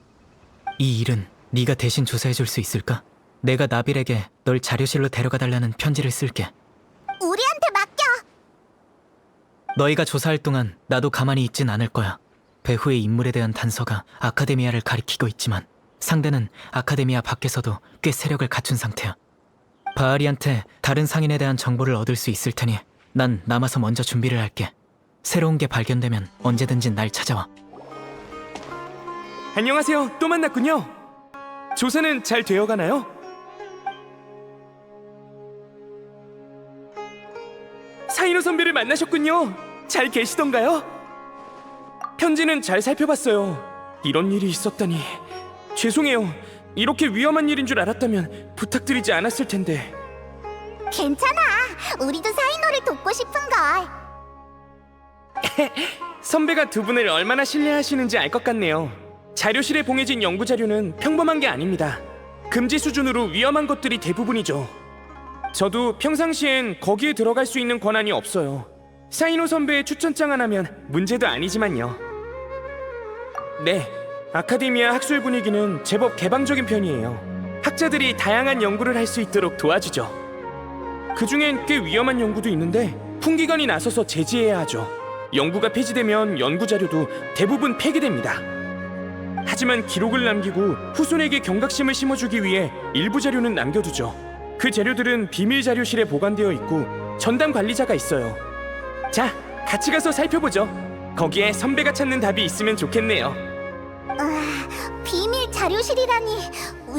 이 일은 네가 대신 조사해줄 수 있을까? 내가 나빌에게 널 자료실로 데려가 달라는 편지를 쓸게. 우리한테 맡겨! 너희가 조사할 동안 나도 가만히 있진 않을 거야. 배후의 인물에 대한 단서가 아카데미아를 가리키고 있지만 상대는 아카데미아 밖에서도 꽤 세력을 갖춘 상태야. 바알이한테 다른 상인에 대한 정보를 얻을 수 있을 테니 난 남아서 먼저 준비를 할게. 새로운 게 발견되면 언제든지 날 찾아와. 안녕하세요. 또 만났군요. 조사는 잘 되어가나요? 사이노 선배를 만나셨군요. 잘 계시던가요? 편지는 잘 살펴봤어요. 이런 일이 있었다니. 죄송해요. 이렇게 위험한 일인 줄 알았다면 부탁드리지 않았을 텐데. 괜찮아. 우리도 사이노를 돕고 싶은걸. 선배가 두 분을 얼마나 신뢰하시는지 알 것 같네요. 자료실에 봉해진 연구 자료는 평범한 게 아닙니다. 금지 수준으로 위험한 것들이 대부분이죠. 저도 평상시엔 거기에 들어갈 수 있는 권한이 없어요. 사이노 선배의 추천장 하나면 문제도 아니지만요. 네, 아카데미아 학술 분위기는 제법 개방적인 편이에요. 학자들이 다양한 연구를 할 수 있도록 도와주죠. 그중엔 꽤 위험한 연구도 있는데 풍기관이 나서서 제지해야 하죠. 연구가 폐지되면 연구 자료도 대부분 폐기됩니다. 하지만 기록을 남기고 후손에게 경각심을 심어주기 위해 일부 자료는 남겨두죠. 그 자료들은 비밀 자료실에 보관되어 있고 전담 관리자가 있어요. 자, 같이 가서 살펴보죠. 거기에 선배가 찾는 답이 있으면 좋겠네요. 비밀 자료실이라니.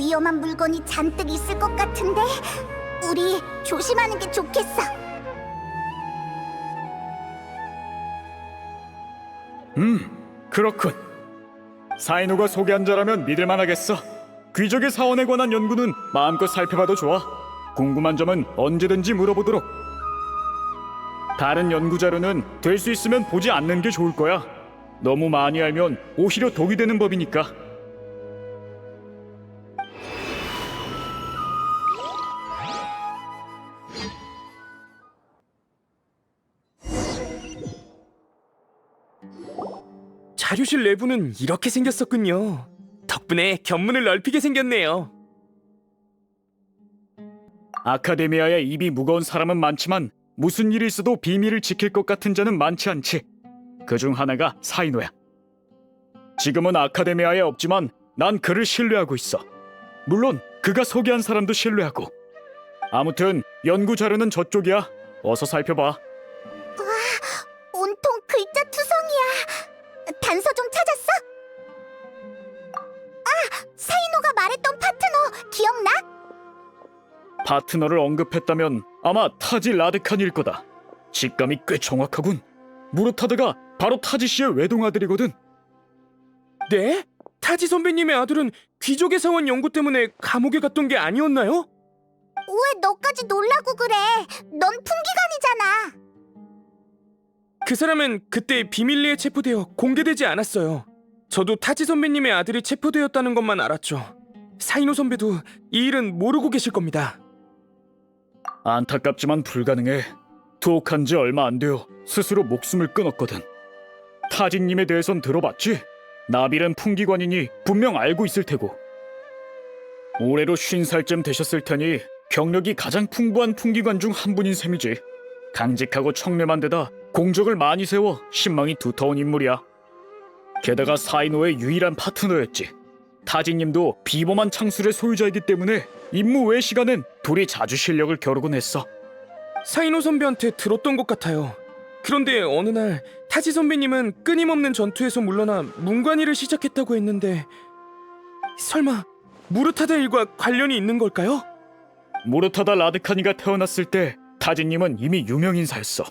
위험한 물건이 잔뜩 있을 것 같은데 우리 조심하는 게 좋겠어. 그렇군. 사이노가 소개한 자라면 믿을만하겠어. 귀족의 사원에 관한 연구는 마음껏 살펴봐도 좋아. 궁금한 점은 언제든지 물어보도록. 다른 연구 자료는 될 수 있으면 보지 않는 게 좋을 거야. 너무 많이 알면 오히려 독이 되는 법이니까. 자료실 내부는 이렇게 생겼었군요. 덕분에 견문을 넓히게 생겼네요. 아카데미아에 입이 무거운 사람은 많지만 무슨 일이 있어도 비밀을 지킬 것 같은 자는 많지 않지. 그중 하나가 사이노야. 지금은 아카데미아에 없지만 난 그를 신뢰하고 있어. 물론 그가 소개한 사람도 신뢰하고. 아무튼 연구 자료는 저쪽이야. 어서 살펴봐. 온통 글자 투성이야. 단서 좀 찾았어? 사이노가 말했던 파트너 기억나? 파트너를 언급했다면 아마 타지 라드칸일 거다. 직감이 꽤 정확하군. 무르타드가 바로 타지 씨의 외동아들이거든. 네? 타지 선배님의 아들은 귀족의 사원 연구 때문에 감옥에 갔던 게 아니었나요? 왜 너까지 놀라고 그래? 넌 풍기관이잖아. 그 사람은 그때 비밀리에 체포되어 공개되지 않았어요. 저도 타지 선배님의 아들이 체포되었다는 것만 알았죠. 사이노 선배도 이 일은 모르고 계실 겁니다. 안타깝지만 불가능해. 투옥한 지 얼마 안 되어 스스로 목숨을 끊었거든. 타진님에 대해선 들어봤지? 나빌은 풍기관이니 분명 알고 있을 테고. 올해로 50살쯤 되셨을 테니 경력이 가장 풍부한 풍기관 중 한 분인 셈이지. 강직하고 청렴한 데다 공적을 많이 세워 신망이 두터운 인물이야. 게다가 사이노의 유일한 파트너였지. 타진님도 비범한 창술의 소유자이기 때문에 임무 외 시간엔 둘이 자주 실력을 겨루곤 했어. 사이노 선배한테 들었던 것 같아요. 그런데 어느 날 타지 선배님은 끊임없는 전투에서 물러나 문관일을 시작했다고 했는데 설마 무르타다 일과 관련이 있는 걸까요? 무르타다 라드카니가 태어났을 때 타진님은 이미 유명인사였어.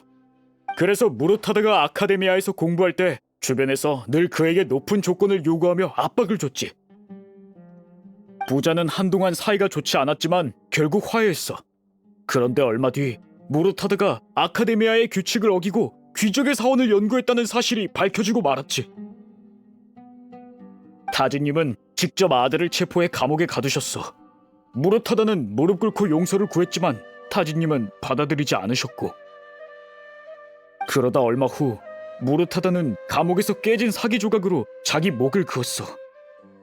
그래서 무르타다가 아카데미아에서 공부할 때 주변에서 늘 그에게 높은 조건을 요구하며 압박을 줬지. 부자는 한동안 사이가 좋지 않았지만 결국 화해했어. 그런데 얼마 뒤 무르타드가 아카데미아의 규칙을 어기고 귀족의 사원을 연구했다는 사실이 밝혀지고 말았지. 타지님은 직접 아들을 체포해 감옥에 가두셨어. 무르타다는 무릎 꿇고 용서를 구했지만 타지님은 받아들이지 않으셨고. 그러다 얼마 후 무르타다는 감옥에서 깨진 사기 조각으로 자기 목을 그었어.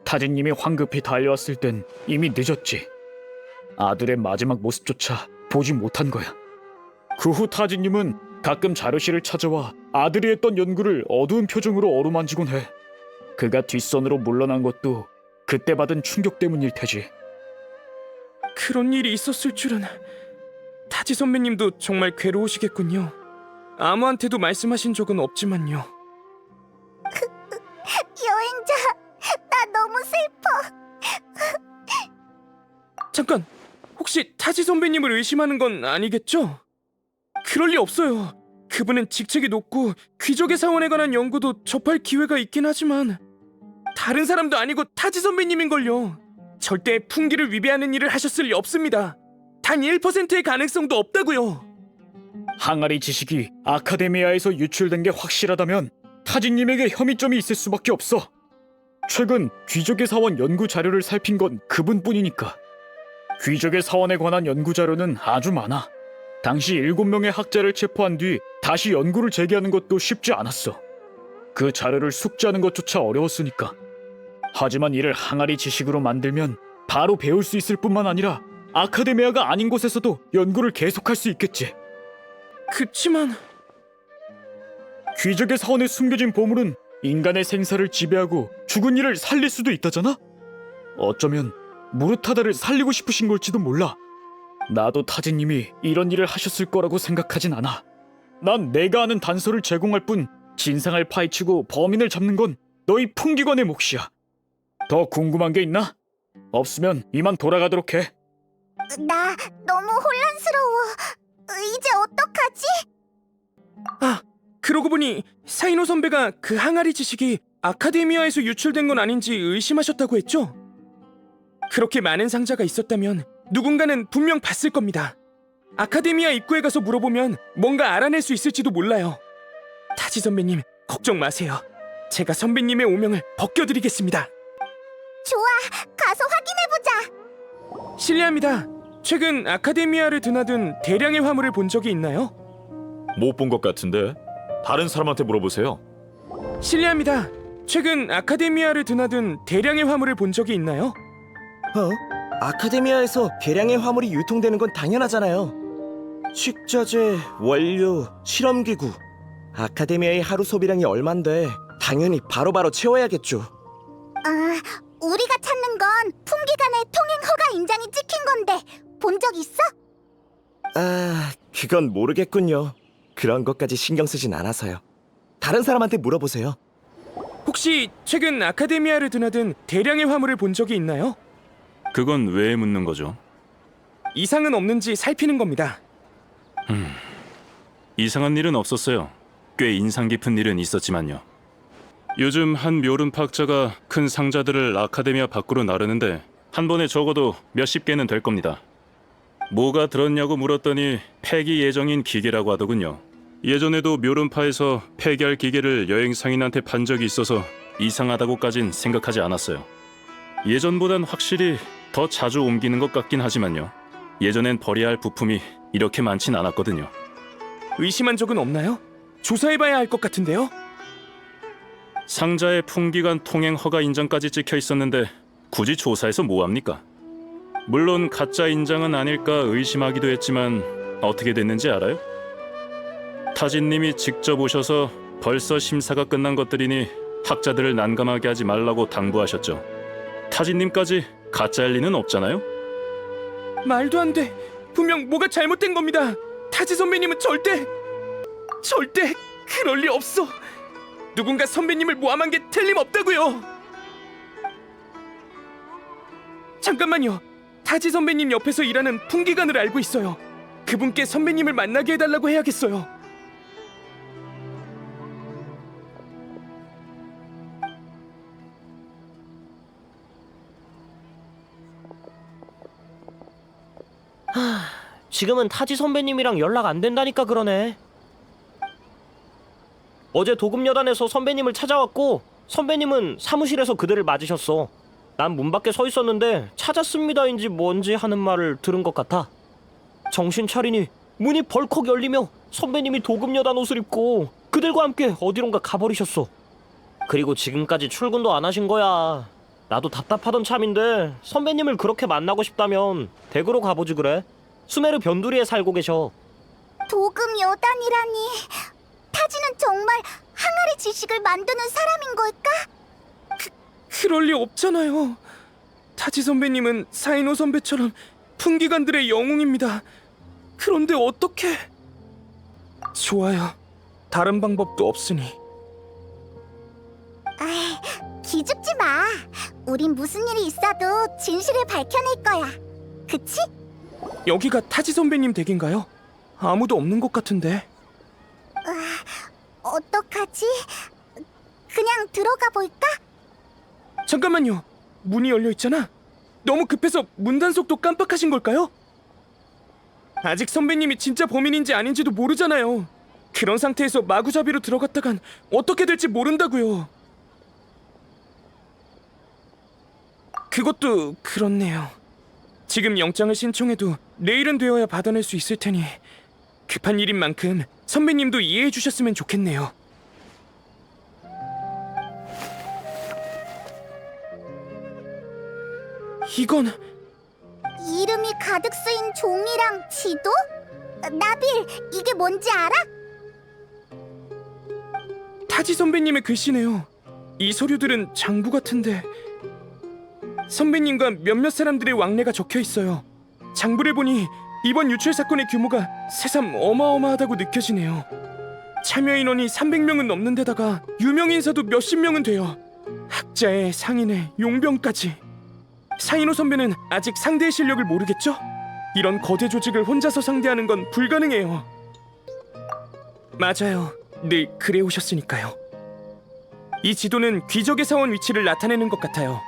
타진님이 황급히 달려왔을 땐 이미 늦었지. 아들의 마지막 모습조차 보지 못한 거야. 그 후 타진님은 가끔 자료실을 찾아와 아들이 했던 연구를 어두운 표정으로 어루만지곤 해. 그가 뒷선으로 물러난 것도 그때 받은 충격 때문일 테지. 그런 일이 있었을 줄은. 타지 선배님도 정말 괴로우시겠군요. 아무한테도 말씀하신 적은 없지만요. 여행자, 나 너무 슬퍼. 잠깐, 혹시 타지 선배님을 의심하는 건 아니겠죠? 그럴 리 없어요. 그분은 직책이 높고 귀족의 사원에 관한 연구도 접할 기회가 있긴 하지만 다른 사람도 아니고 타지 선배님인걸요. 절대 풍기를 위배하는 일을 하셨을 리 없습니다. 단 1%의 가능성도 없다고요. 항아리 지식이 아카데미아에서 유출된 게 확실하다면 타진님에게 혐의점이 있을 수밖에 없어. 최근 귀족의 사원 연구 자료를 살핀 건 그분뿐이니까. 귀족의 사원에 관한 연구 자료는 아주 많아. 당시 7명의 학자를 체포한 뒤 다시 연구를 재개하는 것도 쉽지 않았어. 그 자료를 숙지하는 것조차 어려웠으니까. 하지만 이를 항아리 지식으로 만들면 바로 배울 수 있을 뿐만 아니라 아카데미아가 아닌 곳에서도 연구를 계속할 수 있겠지. 그치만 귀족의 사원에 숨겨진 보물은 인간의 생사를 지배하고 죽은 이를 살릴 수도 있다잖아? 어쩌면 무르타다를 살리고 싶으신 걸지도 몰라. 나도 타진님이 이런 일을 하셨을 거라고 생각하진 않아. 난 내가 아는 단서를 제공할 뿐 진상을 파헤치고 범인을 잡는 건 너희 풍기관의 몫이야. 더 궁금한 게 있나? 없으면 이만 돌아가도록 해. 나 너무 혼란스러워. 이제 어떡하지? 아, 그러고 보니 사이노 선배가 그 항아리 지식이 아카데미아에서 유출된 건 아닌지 의심하셨다고 했죠? 그렇게 많은 상자가 있었다면 누군가는 분명 봤을 겁니다. 아카데미아 입구에 가서 물어보면 뭔가 알아낼 수 있을지도 몰라요. 타지 선배님, 걱정 마세요. 제가 선배님의 오명을 벗겨드리겠습니다. 좋아, 가서 확인해보자. 실례합니다. 최근 아카데미아를 드나든 대량의 화물을 본 적이 있나요? 못 본 것 같은데. 다른 사람한테 물어보세요. 실례합니다. 최근 아카데미아를 드나든 대량의 화물을 본 적이 있나요? 아카데미아에서 대량의 화물이 유통되는 건 당연하잖아요. 식자재, 원료, 실험기구. 아카데미아의 하루 소비량이 얼만데 당연히 바로바로 채워야겠죠. 우리가 찾는 건 품기간의 통행 허가 인장이 찍힌 건데 본 적 있어? 그건 모르겠군요. 그런 것까지 신경 쓰진 않아서요. 다른 사람한테 물어보세요. 혹시 최근 아카데미아를 드나든 대량의 화물을 본 적이 있나요? 그건 왜 묻는 거죠? 이상은 없는지 살피는 겁니다. 이상한 일은 없었어요. 꽤 인상 깊은 일은 있었지만요. 요즘 한 묘름 파학자가 큰 상자들을 아카데미아 밖으로 나르는데 한 번에 적어도 몇십 개는 될 겁니다. 뭐가 들었냐고 물었더니 폐기 예정인 기계라고 하더군요. 예전에도 묘름파에서 폐기할 기계를 여행 상인한테 판 적이 있어서 이상하다고까진 생각하지 않았어요. 예전보단 확실히 더 자주 옮기는 것 같긴 하지만요. 예전엔 버려야 할 부품이 이렇게 많진 않았거든요. 의심한 적은 없나요? 조사해봐야 할 것 같은데요? 상자에 풍기간 통행 허가 인장까지 찍혀 있었는데 굳이 조사해서 뭐합니까? 물론 가짜 인장은 아닐까 의심하기도 했지만 어떻게 됐는지 알아요? 타진님이 직접 오셔서 벌써 심사가 끝난 것들이니 학자들을 난감하게 하지 말라고 당부하셨죠. 타진님까지 가짜일 리는 없잖아요? 말도 안 돼. 분명 뭐가 잘못된 겁니다. 타지 선배님은 절대 그럴 리 없어. 누군가 선배님을 모함한 게 틀림없다고요. 잠깐만요. 타지 선배님 옆에서 일하는 풍기관을 알고 있어요. 그분께 선배님을 만나게 해달라고 해야겠어요. 지금은 타지 선배님이랑 연락 안 된다니까 그러네. 어제 도금여단에서 선배님을 찾아왔고 선배님은 사무실에서 그들을 맞으셨어. 난 문 밖에 서 있었는데 찾았습니다인지 뭔지 하는 말을 들은 것 같아. 정신 차리니 문이 벌컥 열리며 선배님이 도금여단 옷을 입고 그들과 함께 어디론가 가버리셨어. 그리고 지금까지 출근도 안 하신 거야. 나도 답답하던 참인데 선배님을 그렇게 만나고 싶다면 댁으로 가보지 그래. 수메르 변두리에 살고 계셔. 도금 여단이라니. 타지는 정말 항아리 지식을 만드는 사람인 걸까? 그럴 리 없잖아요. 타지 선배님은 사이노 선배처럼 풍기관들의 영웅입니다. 그런데 어떻게... 좋아요. 다른 방법도 없으니. 기죽지 마. 우린 무슨 일이 있어도 진실을 밝혀낼 거야. 그치? 여기가 타지 선배님 댁인가요? 아무도 없는 것 같은데. 어떡하지? 그냥 들어가 볼까? 잠깐만요. 문이 열려 있잖아. 너무 급해서 문 단속도 깜빡하신 걸까요? 아직 선배님이 진짜 범인인지 아닌지도 모르잖아요. 그런 상태에서 마구잡이로 들어갔다간 어떻게 될지 모른다고요. 그것도 그렇네요. 지금 영장을 신청해도 내일은 되어야 받아낼 수 있을 테니 급한 일인 만큼 선배님도 이해해 주셨으면 좋겠네요. 이건... 이름이 가득 쓰인 종이랑 지도? 나빌, 이게 뭔지 알아? 타지 선배님의 글씨네요. 이 서류들은 장부 같은데... 선배님과 몇몇 사람들의 왕래가 적혀 있어요. 장부를 보니 이번 유출 사건의 규모가 새삼 어마어마하다고 느껴지네요. 참여 인원이 300명은 넘는 데다가 유명 인사도 몇십 명은 돼요. 학자에 상인에 용병까지. 사이노 선배는 아직 상대의 실력을 모르겠죠? 이런 거대 조직을 혼자서 상대하는 건 불가능해요. 맞아요. 늘 그래 오셨으니까요. 이 지도는 귀적의 사원 위치를 나타내는 것 같아요.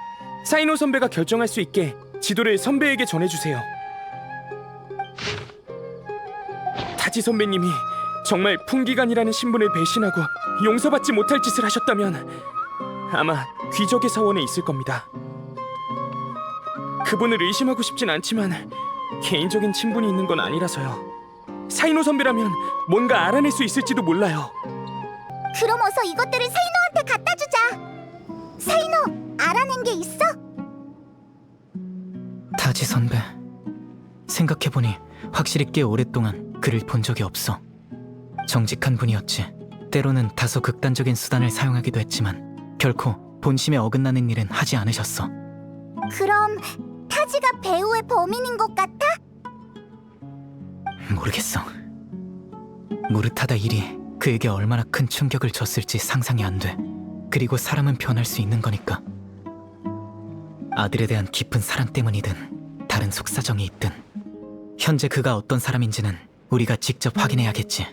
사이노 선배가 결정할 수 있게 지도를 선배에게 전해주세요. 타지 선배님이 정말 풍기관이라는 신분을 배신하고 용서받지 못할 짓을 하셨다면 아마 귀적의 사원에 있을 겁니다. 그분을 의심하고 싶진 않지만 개인적인 친분이 있는 건 아니라서요. 사이노 선배라면 뭔가 알아낼 수 있을지도 몰라요. 그럼 어서 이것들을 사이노한테 갖다 주자. 사이노, 알아낸 게 있어? 타지 선배, 생각해보니 확실히 꽤 오랫동안 그를 본 적이 없어. 정직한 분이었지. 때로는 다소 극단적인 수단을 사용하기도 했지만 결코 본심에 어긋나는 일은 하지 않으셨어. 그럼 타지가 배우의 범인인 것 같아? 모르겠어. 무르타다 일이 그에게 얼마나 큰 충격을 줬을지 상상이 안 돼. 그리고 사람은 변할 수 있는 거니까. 아들에 대한 깊은 사랑 때문이든 다른 속사정이 있든 현재 그가 어떤 사람인지는 우리가 직접 확인해야겠지.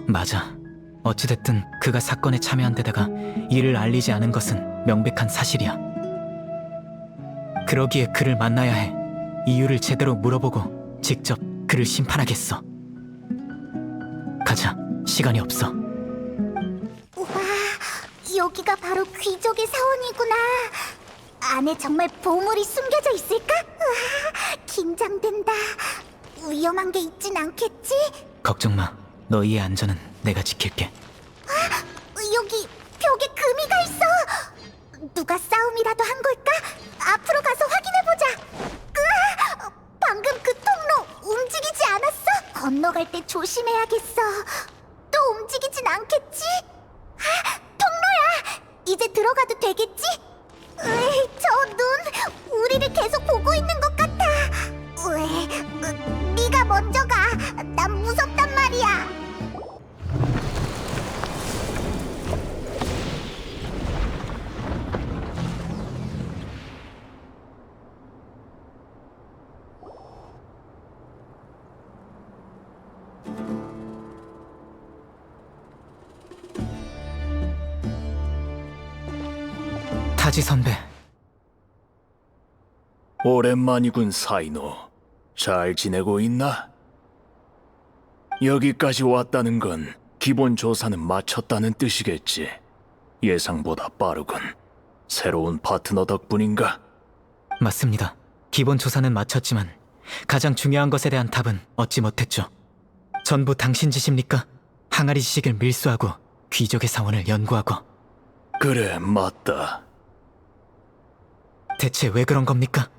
맞아. 어찌됐든 그가 사건에 참여한 데다가 이를 알리지 않은 것은 명백한 사실이야. 그러기에 그를 만나야 해. 이유를 제대로 물어보고 직접 그를 심판하겠어. 가자. 시간이 없어. 우와, 여기가 바로 귀족의 사원이구나. 안에 정말 보물이 숨겨져 있을까? 우와, 긴장된다. 위험한 게 있진 않겠지? 걱정 마. 너희의 안전은 내가 지킬게. 여기 벽에 금이가 있어. 누가 싸움이라도 한 걸까? 앞으로 가서 확인해보자. 으아! 방금 그 통로 움직이지 않았어? 건너갈 때 조심해야겠어. 또 움직이진 않겠지? 아, 통로야! 이제 들어가도 되겠지? 으이, 저 눈 우리를 계속 보고 있는 것 같아. 네가 먼저 가. 난 무섭단 말이야. 타지 선배, 오랜만이군, 사이노. 잘 지내고 있나? 여기까지 왔다는 건 기본 조사는 마쳤다는 뜻이겠지. 예상보다 빠르군. 새로운 파트너 덕분인가? 맞습니다. 기본 조사는 마쳤지만 가장 중요한 것에 대한 답은 얻지 못했죠. 전부 당신 짓입니까? 항아리 지식을 밀수하고 귀족의 사원을 연구하고. 그래, 맞다. 대체 왜 그런 겁니까?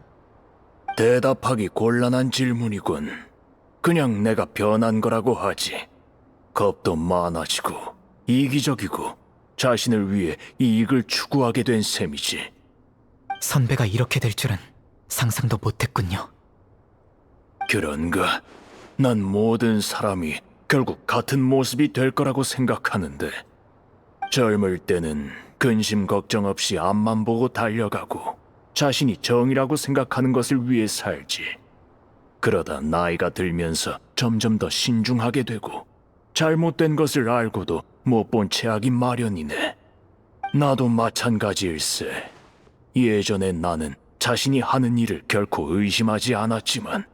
대답하기 곤란한 질문이군. 그냥 내가 변한 거라고 하지. 겁도 많아지고 이기적이고 자신을 위해 이익을 추구하게 된 셈이지. 선배가 이렇게 될 줄은 상상도 못했군요. 그런가? 난 모든 사람이 결국 같은 모습이 될 거라고 생각하는데, 젊을 때는 근심 걱정 없이 앞만 보고 달려가고 자신이 정이라고 생각하는 것을 위해 살지. 그러다 나이가 들면서 점점 더 신중하게 되고 잘못된 것을 알고도 못 본 채 하기 마련이네. 나도 마찬가지일세. 예전에 나는 자신이 하는 일을 결코 의심하지 않았지만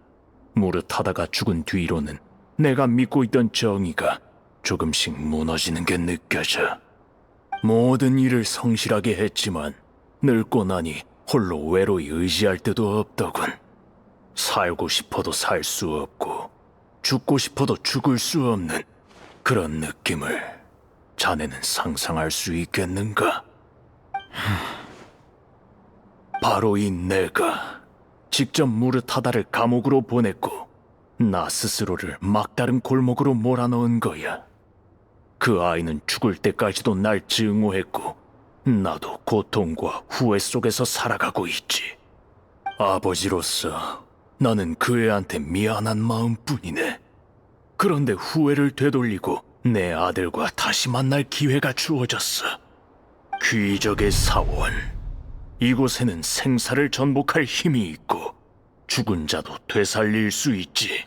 무릇하다가 죽은 뒤로는 내가 믿고 있던 정의가 조금씩 무너지는 게 느껴져. 모든 일을 성실하게 했지만 늙고 나니 홀로 외로이 의지할 때도 없더군. 살고 싶어도 살 수 없고 죽고 싶어도 죽을 수 없는 그런 느낌을 자네는 상상할 수 있겠는가? 바로 이 내가 직접 무르타다를 감옥으로 보냈고 나 스스로를 막다른 골목으로 몰아넣은 거야. 그 아이는 죽을 때까지도 날 증오했고 나도 고통과 후회 속에서 살아가고 있지. 아버지로서 나는 그 애한테 미안한 마음뿐이네. 그런데 후회를 되돌리고 내 아들과 다시 만날 기회가 주어졌어. 귀적의 사원. 이곳에는 생사를 전복할 힘이 있고 죽은 자도 되살릴 수 있지.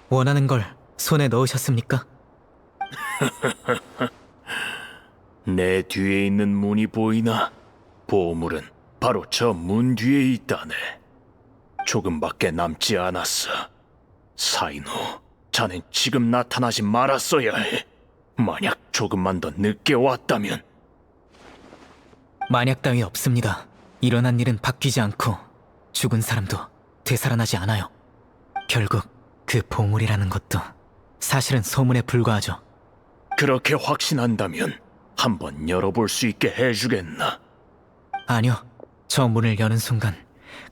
원하는 걸 손에 넣으셨습니까? 내 뒤에 있는 문이 보이나? 보물은 바로 저 문 뒤에 있다네. 조금밖에 남지 않았어. 사인호, 자넨 지금 나타나지 말았어야 해. 만약 조금만 더 늦게 왔다면. 만약 따위 없습니다. 일어난 일은 바뀌지 않고 죽은 사람도 되살아나지 않아요. 결국 그 보물이라는 것도 사실은 소문에 불과하죠. 그렇게 확신한다면 한번 열어볼 수 있게 해주겠나? 아니요. 저 문을 여는 순간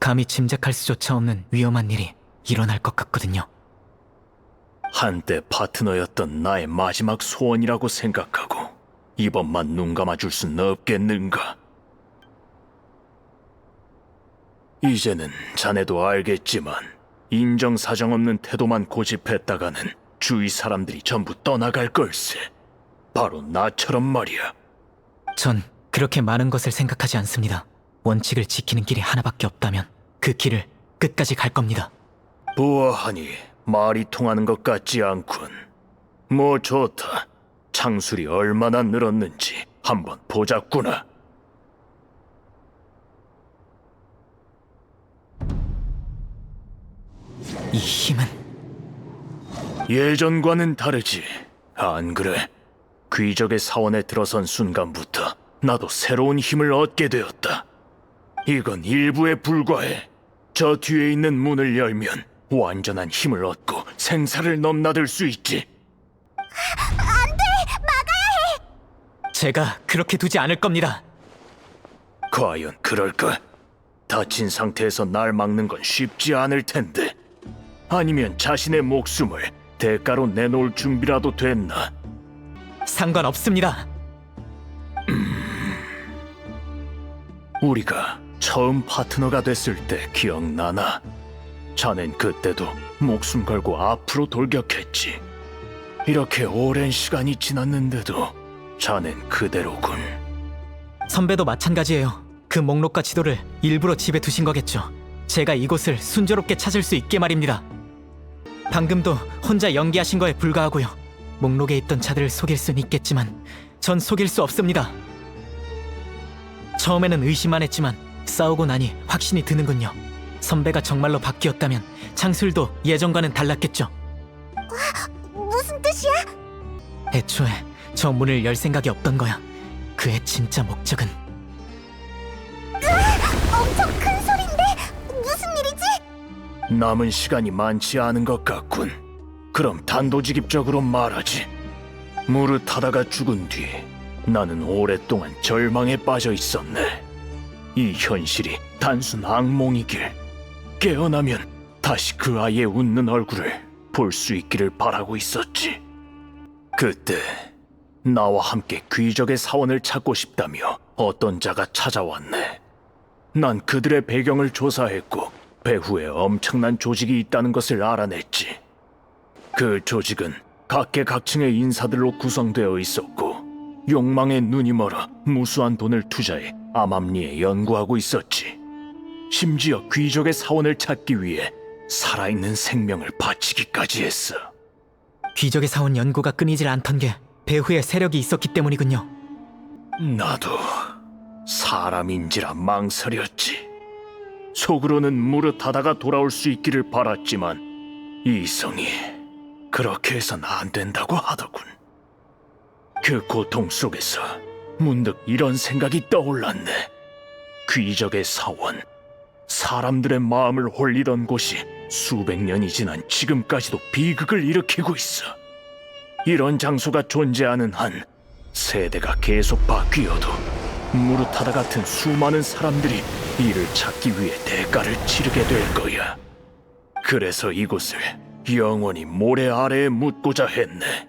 감히 짐작할 수조차 없는 위험한 일이 일어날 것 같거든요. 한때 파트너였던 나의 마지막 소원이라고 생각하고 이번만 눈 감아줄 순 없겠는가? 이제는 자네도 알겠지만 인정사정 없는 태도만 고집했다가는 주위 사람들이 전부 떠나갈 걸세. 바로 나처럼 말이야. 전 그렇게 많은 것을 생각하지 않습니다. 원칙을 지키는 길이 하나밖에 없다면 그 길을 끝까지 갈 겁니다. 보아하니 말이 통하는 것 같지 않군. 뭐 좋다. 창술이 얼마나 늘었는지 한번 보자꾸나. 이 힘은 예전과는 다르지. 안 그래? 귀적의 사원에 들어선 순간부터 나도 새로운 힘을 얻게 되었다. 이건 일부에 불과해. 저 뒤에 있는 문을 열면 완전한 힘을 얻고 생사를 넘나들 수 있지. 제가 그렇게 두지 않을 겁니다. 과연 그럴까? 다친 상태에서 날 막는 건 쉽지 않을 텐데. 아니면 자신의 목숨을 대가로 내놓을 준비라도 됐나? 상관없습니다. 우리가 처음 파트너가 됐을 때 기억나나? 자넨 그때도 목숨 걸고 앞으로 돌격했지. 이렇게 오랜 시간이 지났는데도 자넨 그대로군. 선배도 마찬가지예요. 그 목록과 지도를 일부러 집에 두신 거겠죠. 제가 이곳을 순조롭게 찾을 수 있게 말입니다. 방금도 혼자 연기하신 거에 불과하고요. 목록에 있던 자들을 속일 수는 있겠지만 전 속일 수 없습니다. 처음에는 의심만 했지만 싸우고 나니 확신이 드는군요. 선배가 정말로 바뀌었다면 창술도 예전과는 달랐겠죠. 무슨 뜻이야? 애초에 저 문을 열 생각이 없던 거야. 그의 진짜 목적은 엄청 큰 소린데 무슨 일이지? 남은 시간이 많지 않은 것 같군. 그럼 단도직입적으로 말하지. 무릇하다가 죽은 뒤 나는 오랫동안 절망에 빠져 있었네. 이 현실이 단순 악몽이길. 깨어나면 다시 그 아이의 웃는 얼굴을 볼 수 있기를 바라고 있었지. 그때 나와 함께 귀적의 사원을 찾고 싶다며 어떤 자가 찾아왔네. 난 그들의 배경을 조사했고 배후에 엄청난 조직이 있다는 것을 알아냈지. 그 조직은 각계각층의 인사들로 구성되어 있었고 욕망에 눈이 멀어 무수한 돈을 투자해 암암리에 연구하고 있었지. 심지어 귀족의 사원을 찾기 위해 살아있는 생명을 바치기까지 했어. 귀적의 사원 연구가 끊이질 않던 게 배후에 세력이 있었기 때문이군요. 나도 사람인지라 망설였지. 속으로는 무릇하다가 돌아올 수 있기를 바랐지만 이성이 그렇게 해선 안 된다고 하더군. 그 고통 속에서 문득 이런 생각이 떠올랐네. 귀적의 사원, 사람들의 마음을 홀리던 곳이 수백 년이 지난 지금까지도 비극을 일으키고 있어. 이런 장소가 존재하는 한 세대가 계속 바뀌어도 무릇하다 같은 수많은 사람들이 이를 찾기 위해 대가를 치르게 될 거야. 그래서 이곳을 영원히 모래 아래에 묻고자 했네.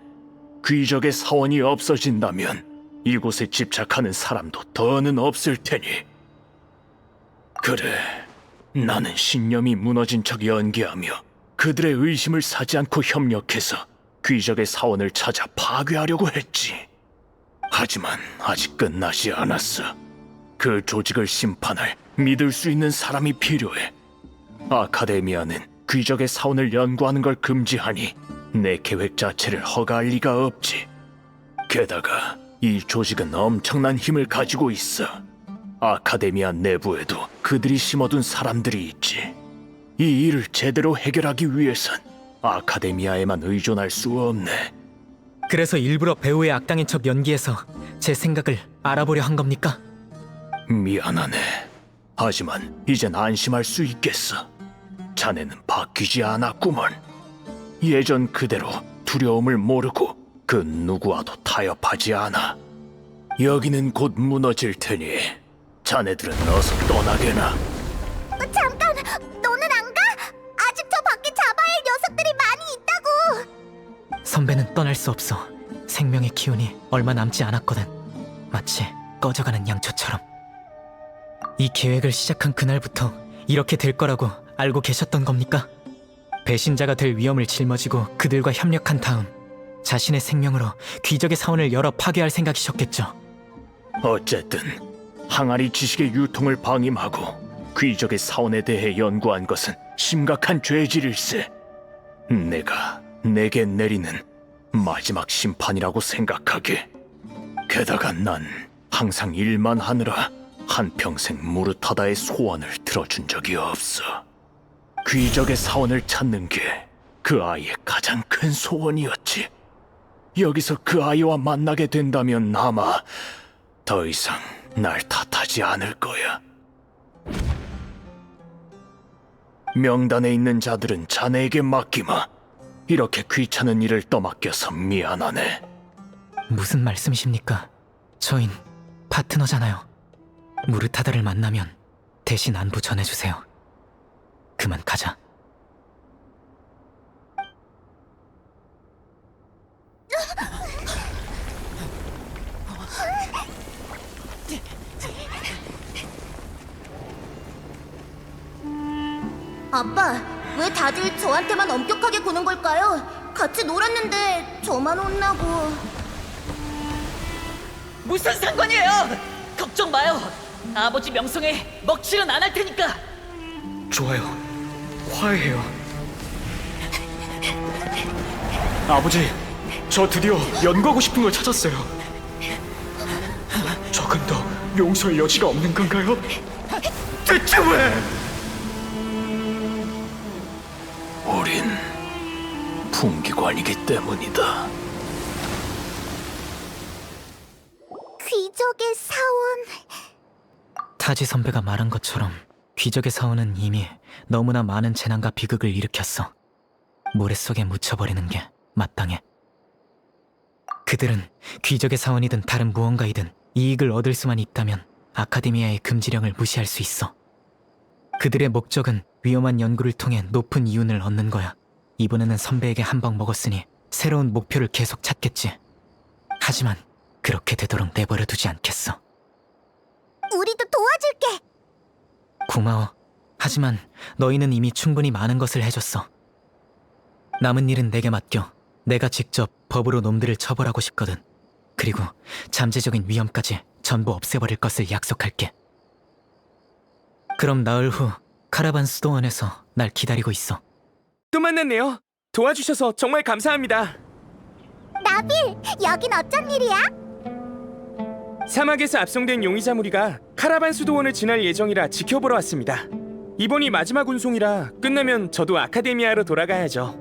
귀적의 사원이 없어진다면 이곳에 집착하는 사람도 더는 없을 테니. 그래, 나는 신념이 무너진 척 연기하며 그들의 의심을 사지 않고 협력해서 귀적의 사원을 찾아 파괴하려고 했지. 하지만 아직 끝나지 않았어. 그 조직을 심판할 믿을 수 있는 사람이 필요해. 아카데미아는 귀적의 사원을 연구하는 걸 금지하니 내 계획 자체를 허가할 리가 없지. 게다가 이 조직은 엄청난 힘을 가지고 있어. 아카데미아 내부에도 그들이 심어둔 사람들이 있지. 이 일을 제대로 해결하기 위해선 아카데미아에만 의존할 수 없네. 그래서 일부러 배우의 악당인 척 연기해서 제 생각을 알아보려 한 겁니까? 미안하네. 하지만 이젠 안심할 수 있겠어. 자네는 바뀌지 않았구먼. 예전 그대로 두려움을 모르고 그 누구와도 타협하지 않아. 여기는 곧 무너질 테니 자네들은 어서 떠나게나. 잠깐, 너는 안 가? 아직 저 밖에 잡아야 할 녀석들이 많이 있다고. 선배는 떠날 수 없어. 생명의 기운이 얼마 남지 않았거든. 마치 꺼져가는 양초처럼. 이 계획을 시작한 그날부터 이렇게 될 거라고 알고 계셨던 겁니까? 배신자가 될 위험을 짊어지고 그들과 협력한 다음 자신의 생명으로 귀적의 사원을 열어 파괴할 생각이셨겠죠. 어쨌든 항아리 지식의 유통을 방임하고 귀적의 사원에 대해 연구한 것은 심각한 죄질일세. 내가 내게 내리는 마지막 심판이라고 생각하게. 게다가 난 항상 일만 하느라 한평생 무르타다의 소원을 들어준 적이 없어. 귀적의 사원을 찾는 게 그 아이의 가장 큰 소원이었지. 여기서 그 아이와 만나게 된다면 아마 더 이상 날 탓하지 않을 거야. 명단에 있는 자들은 자네에게 맡기마. 이렇게 귀찮은 일을 떠맡겨서 미안하네. 무슨 말씀이십니까? 저흰 파트너잖아요. 무르타다를 만나면 대신 안부 전해주세요. 그만 가자. 아빠, 왜 다들 저한테만 엄격하게 구는 걸까요? 같이 놀았는데 저만 혼나고. 무슨 상관이에요? 걱정 마요. 아버지 명성에 먹칠은 안 할 테니까. 좋아요. 화해해요. 아버지, 저 드디어 연구하고 싶은 걸 찾았어요. 조금 더 용서의 여지가 없는 건가요? 대체 왜? 우린 풍기관이기 때문이다. 귀족의 사원. 타지 선배가 말한 것처럼 귀적의 사원은 이미 너무나 많은 재난과 비극을 일으켰어. 모래 속에 묻혀버리는 게 마땅해. 그들은 귀적의 사원이든 다른 무언가이든 이익을 얻을 수만 있다면 아카데미아의 금지령을 무시할 수 있어. 그들의 목적은 위험한 연구를 통해 높은 이윤을 얻는 거야. 이번에는 선배에게 한 방 먹었으니 새로운 목표를 계속 찾겠지. 하지만 그렇게 되도록 내버려 두지 않겠어. 우리도 도와줄게. 고마워. 하지만 너희는 이미 충분히 많은 것을 해줬어. 남은 일은 내게 맡겨. 내가 직접 법으로 놈들을 처벌하고 싶거든. 그리고 잠재적인 위험까지 전부 없애버릴 것을 약속할게. 그럼 나흘 후 카라반 수도원에서 날 기다리고 있어. 또 만났네요. 도와주셔서 정말 감사합니다. 나빌, 여긴 어쩐 일이야? 사막에서 압송된 용의자 무리가 카라반 수도원을 지날 예정이라 지켜보러 왔습니다. 이번이 마지막 운송이라 끝나면 저도 아카데미아로 돌아가야죠.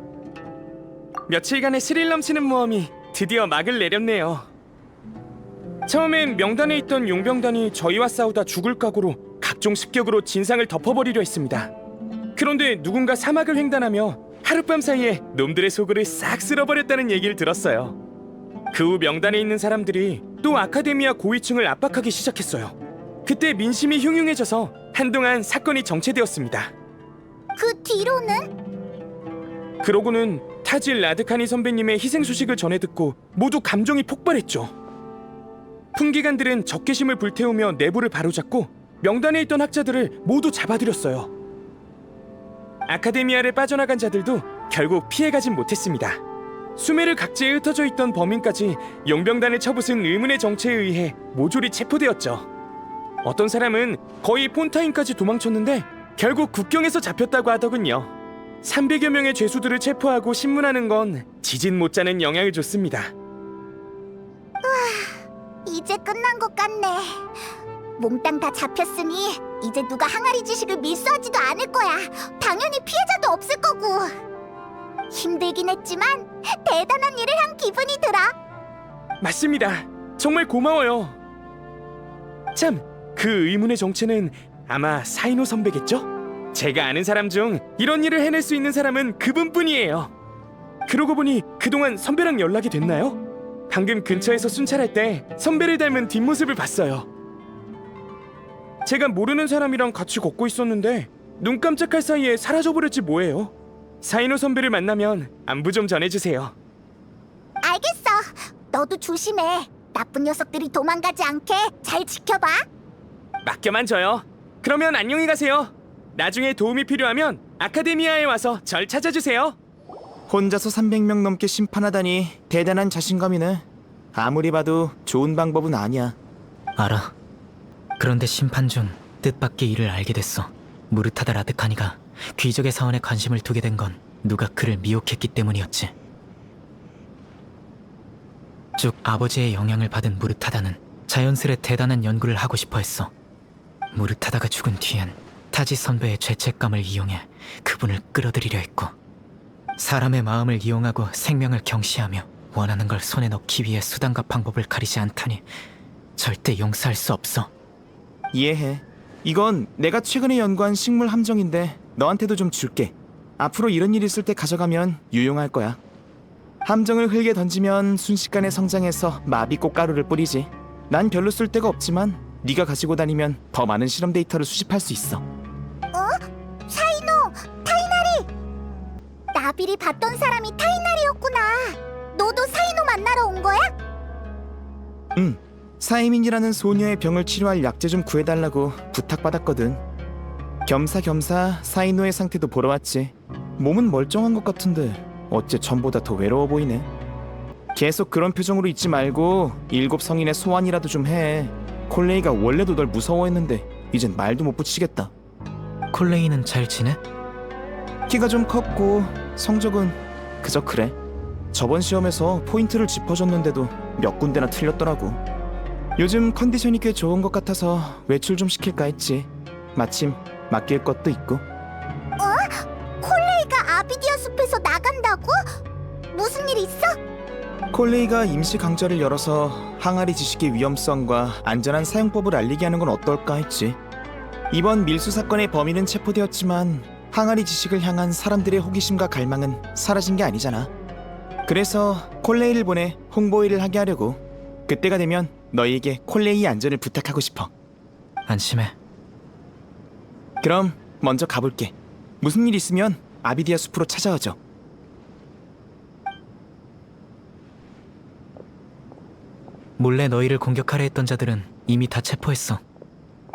며칠간의 스릴 넘치는 모험이 드디어 막을 내렸네요. 처음엔 명단에 있던 용병단이 저희와 싸우다 죽을 각오로 각종 습격으로 진상을 덮어버리려 했습니다. 그런데 누군가 사막을 횡단하며 하룻밤 사이에 놈들의 속을 싹 쓸어버렸다는 얘기를 들었어요. 그 후 명단에 있는 사람들이 또 아카데미아 고위층을 압박하기 시작했어요. 그때 민심이 흉흉해져서 한동안 사건이 정체되었습니다. 그 뒤로는? 그러고는 타질 라드카니 선배님의 희생 소식을 전해 듣고 모두 감정이 폭발했죠. 풍기관들은 적개심을 불태우며 내부를 바로잡고 명단에 있던 학자들을 모두 잡아들였어요. 아카데미아를 빠져나간 자들도 결국 피해가진 못했습니다. 수메르 각지에 흩어져 있던 범인까지 용병단을 쳐부순 의문의 정체에 의해 모조리 체포되었죠. 어떤 사람은 거의 폰타인까지 도망쳤는데 결국 국경에서 잡혔다고 하더군요. 300여 명의 죄수들을 체포하고 신문하는 건 지진 못지않은 영향을 줬습니다. 이제 끝난 것 같네. 몽땅 다 잡혔으니 이제 누가 항아리 지식을 밀수하지도 않을 거야. 당연히 피해자도 없을 거고. 힘들긴 했지만 대단한 일을 한 기분이 들어. 맞습니다. 정말 고마워요. 참, 그 의문의 정체는 아마 사이노 선배겠죠? 제가 아는 사람 중 이런 일을 해낼 수 있는 사람은 그분뿐이에요. 그러고 보니 그동안 선배랑 연락이 됐나요? 방금 근처에서 순찰할 때 선배를 닮은 뒷모습을 봤어요. 제가 모르는 사람이랑 같이 걷고 있었는데 눈 깜짝할 사이에 사라져버렸지 뭐예요. 사이노 선배를 만나면 안부 좀 전해주세요. 알겠어. 너도 조심해. 나쁜 녀석들이 도망가지 않게 잘 지켜봐. 맡겨만 줘요. 그러면 안녕히 가세요. 나중에 도움이 필요하면 아카데미아에 와서 절 찾아주세요. 혼자서 300명 넘게 심판하다니 대단한 자신감이네. 아무리 봐도 좋은 방법은 아니야. 알아. 그런데 심판 중 뜻밖의 일을 알게 됐어. 무르타다 라드카니가 귀족의 사원에 관심을 두게 된 건 누가 그를 미혹했기 때문이었지. 쭉 아버지의 영향을 받은 무르타다는 자연스레 대단한 연구를 하고 싶어 했어. 무르타다가 죽은 뒤엔 타지 선배의 죄책감을 이용해 그분을 끌어들이려 했고, 사람의 마음을 이용하고 생명을 경시하며 원하는 걸 손에 넣기 위해 수단과 방법을 가리지 않다니 절대 용서할 수 없어. 이해해. 이건 내가 최근에 연구한 식물 함정인데 너한테도 좀 줄게. 앞으로 이런 일 있을 때 가져가면 유용할 거야. 함정을 흙에 던지면 순식간에 성장해서 마비 꽃가루를 뿌리지. 난 별로 쓸 데가 없지만 네가 가지고 다니면 더 많은 실험 데이터를 수집할 수 있어. 사이노, 타이나리! 나비를 봤던 사람이 타이나리였구나. 너도 사이노 만나러 온 거야? 응. 사이민이라는 소녀의 병을 치료할 약재 좀 구해달라고 부탁받았거든. 겸사겸사 사이노의 상태도 보러 왔지. 몸은 멀쩡한 것 같은데 어째 전보다 더 외로워 보이네. 계속 그런 표정으로 있지 말고 7 성인의 소환이라도 좀 해. 콜레이가 원래도 널 무서워했는데 이젠 말도 못 붙이겠다. 콜레이는 잘 지내? 키가 좀 컸고 성적은 그저 그래. 저번 시험에서 포인트를 짚어줬는데도 몇 군데나 틀렸더라고. 요즘 컨디션이 꽤 좋은 것 같아서 외출 좀 시킬까 했지. 마침 맡길 것도 있고. 콜레이가 아비디아 숲에서 나간다고? 무슨 일 있어? 콜레이가 임시 강좌를 열어서 항아리 지식의 위험성과 안전한 사용법을 알리게 하는 건 어떨까 했지. 이번 밀수 사건의 범인은 체포되었지만 항아리 지식을 향한 사람들의 호기심과 갈망은 사라진 게 아니잖아. 그래서 콜레이를 보내 홍보 일을 하게 하려고. 그때가 되면 너희에게 콜레이의 안전을 부탁하고 싶어. 안심해. 그럼 먼저 가볼게. 무슨 일 있으면 아비디아 숲으로 찾아와줘. 몰래 너희를 공격하려 했던 자들은 이미 다 체포했어.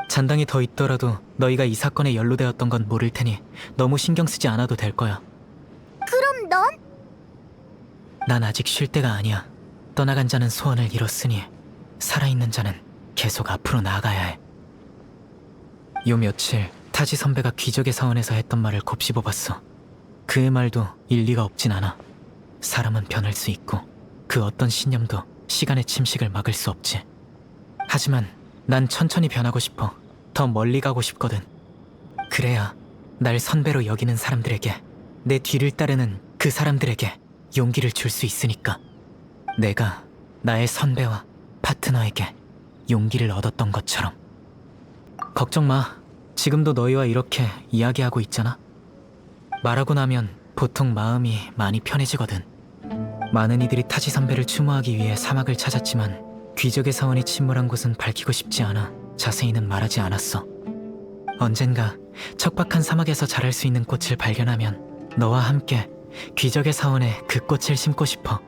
잔당이 더 있더라도 너희가 이 사건에 연루되었던 건 모를 테니 너무 신경 쓰지 않아도 될 거야. 그럼 넌? 난 아직 쉴 때가 아니야. 떠나간 자는 소원을 이뤘으니 살아있는 자는 계속 앞으로 나아가야 해. 요 며칠 타지 선배가 귀족의 사원에서 했던 말을 곱씹어봤어. 그의 말도 일리가 없진 않아. 사람은 변할 수 있고 그 어떤 신념도 시간의 침식을 막을 수 없지. 하지만 난 천천히 변하고 싶어. 더 멀리 가고 싶거든. 그래야 날 선배로 여기는 사람들에게, 내 뒤를 따르는 그 사람들에게 용기를 줄 수 있으니까. 내가 나의 선배와 파트너에게 용기를 얻었던 것처럼. 걱정 마. 지금도 너희와 이렇게 이야기하고 있잖아. 말하고 나면 보통 마음이 많이 편해지거든. 많은 이들이 타지 선배를 추모하기 위해 사막을 찾았지만 귀족의 사원이 침몰한 곳은 밝히고 싶지 않아 자세히는 말하지 않았어. 언젠가 척박한 사막에서 자랄 수 있는 꽃을 발견하면 너와 함께 귀족의 사원에 그 꽃을 심고 싶어.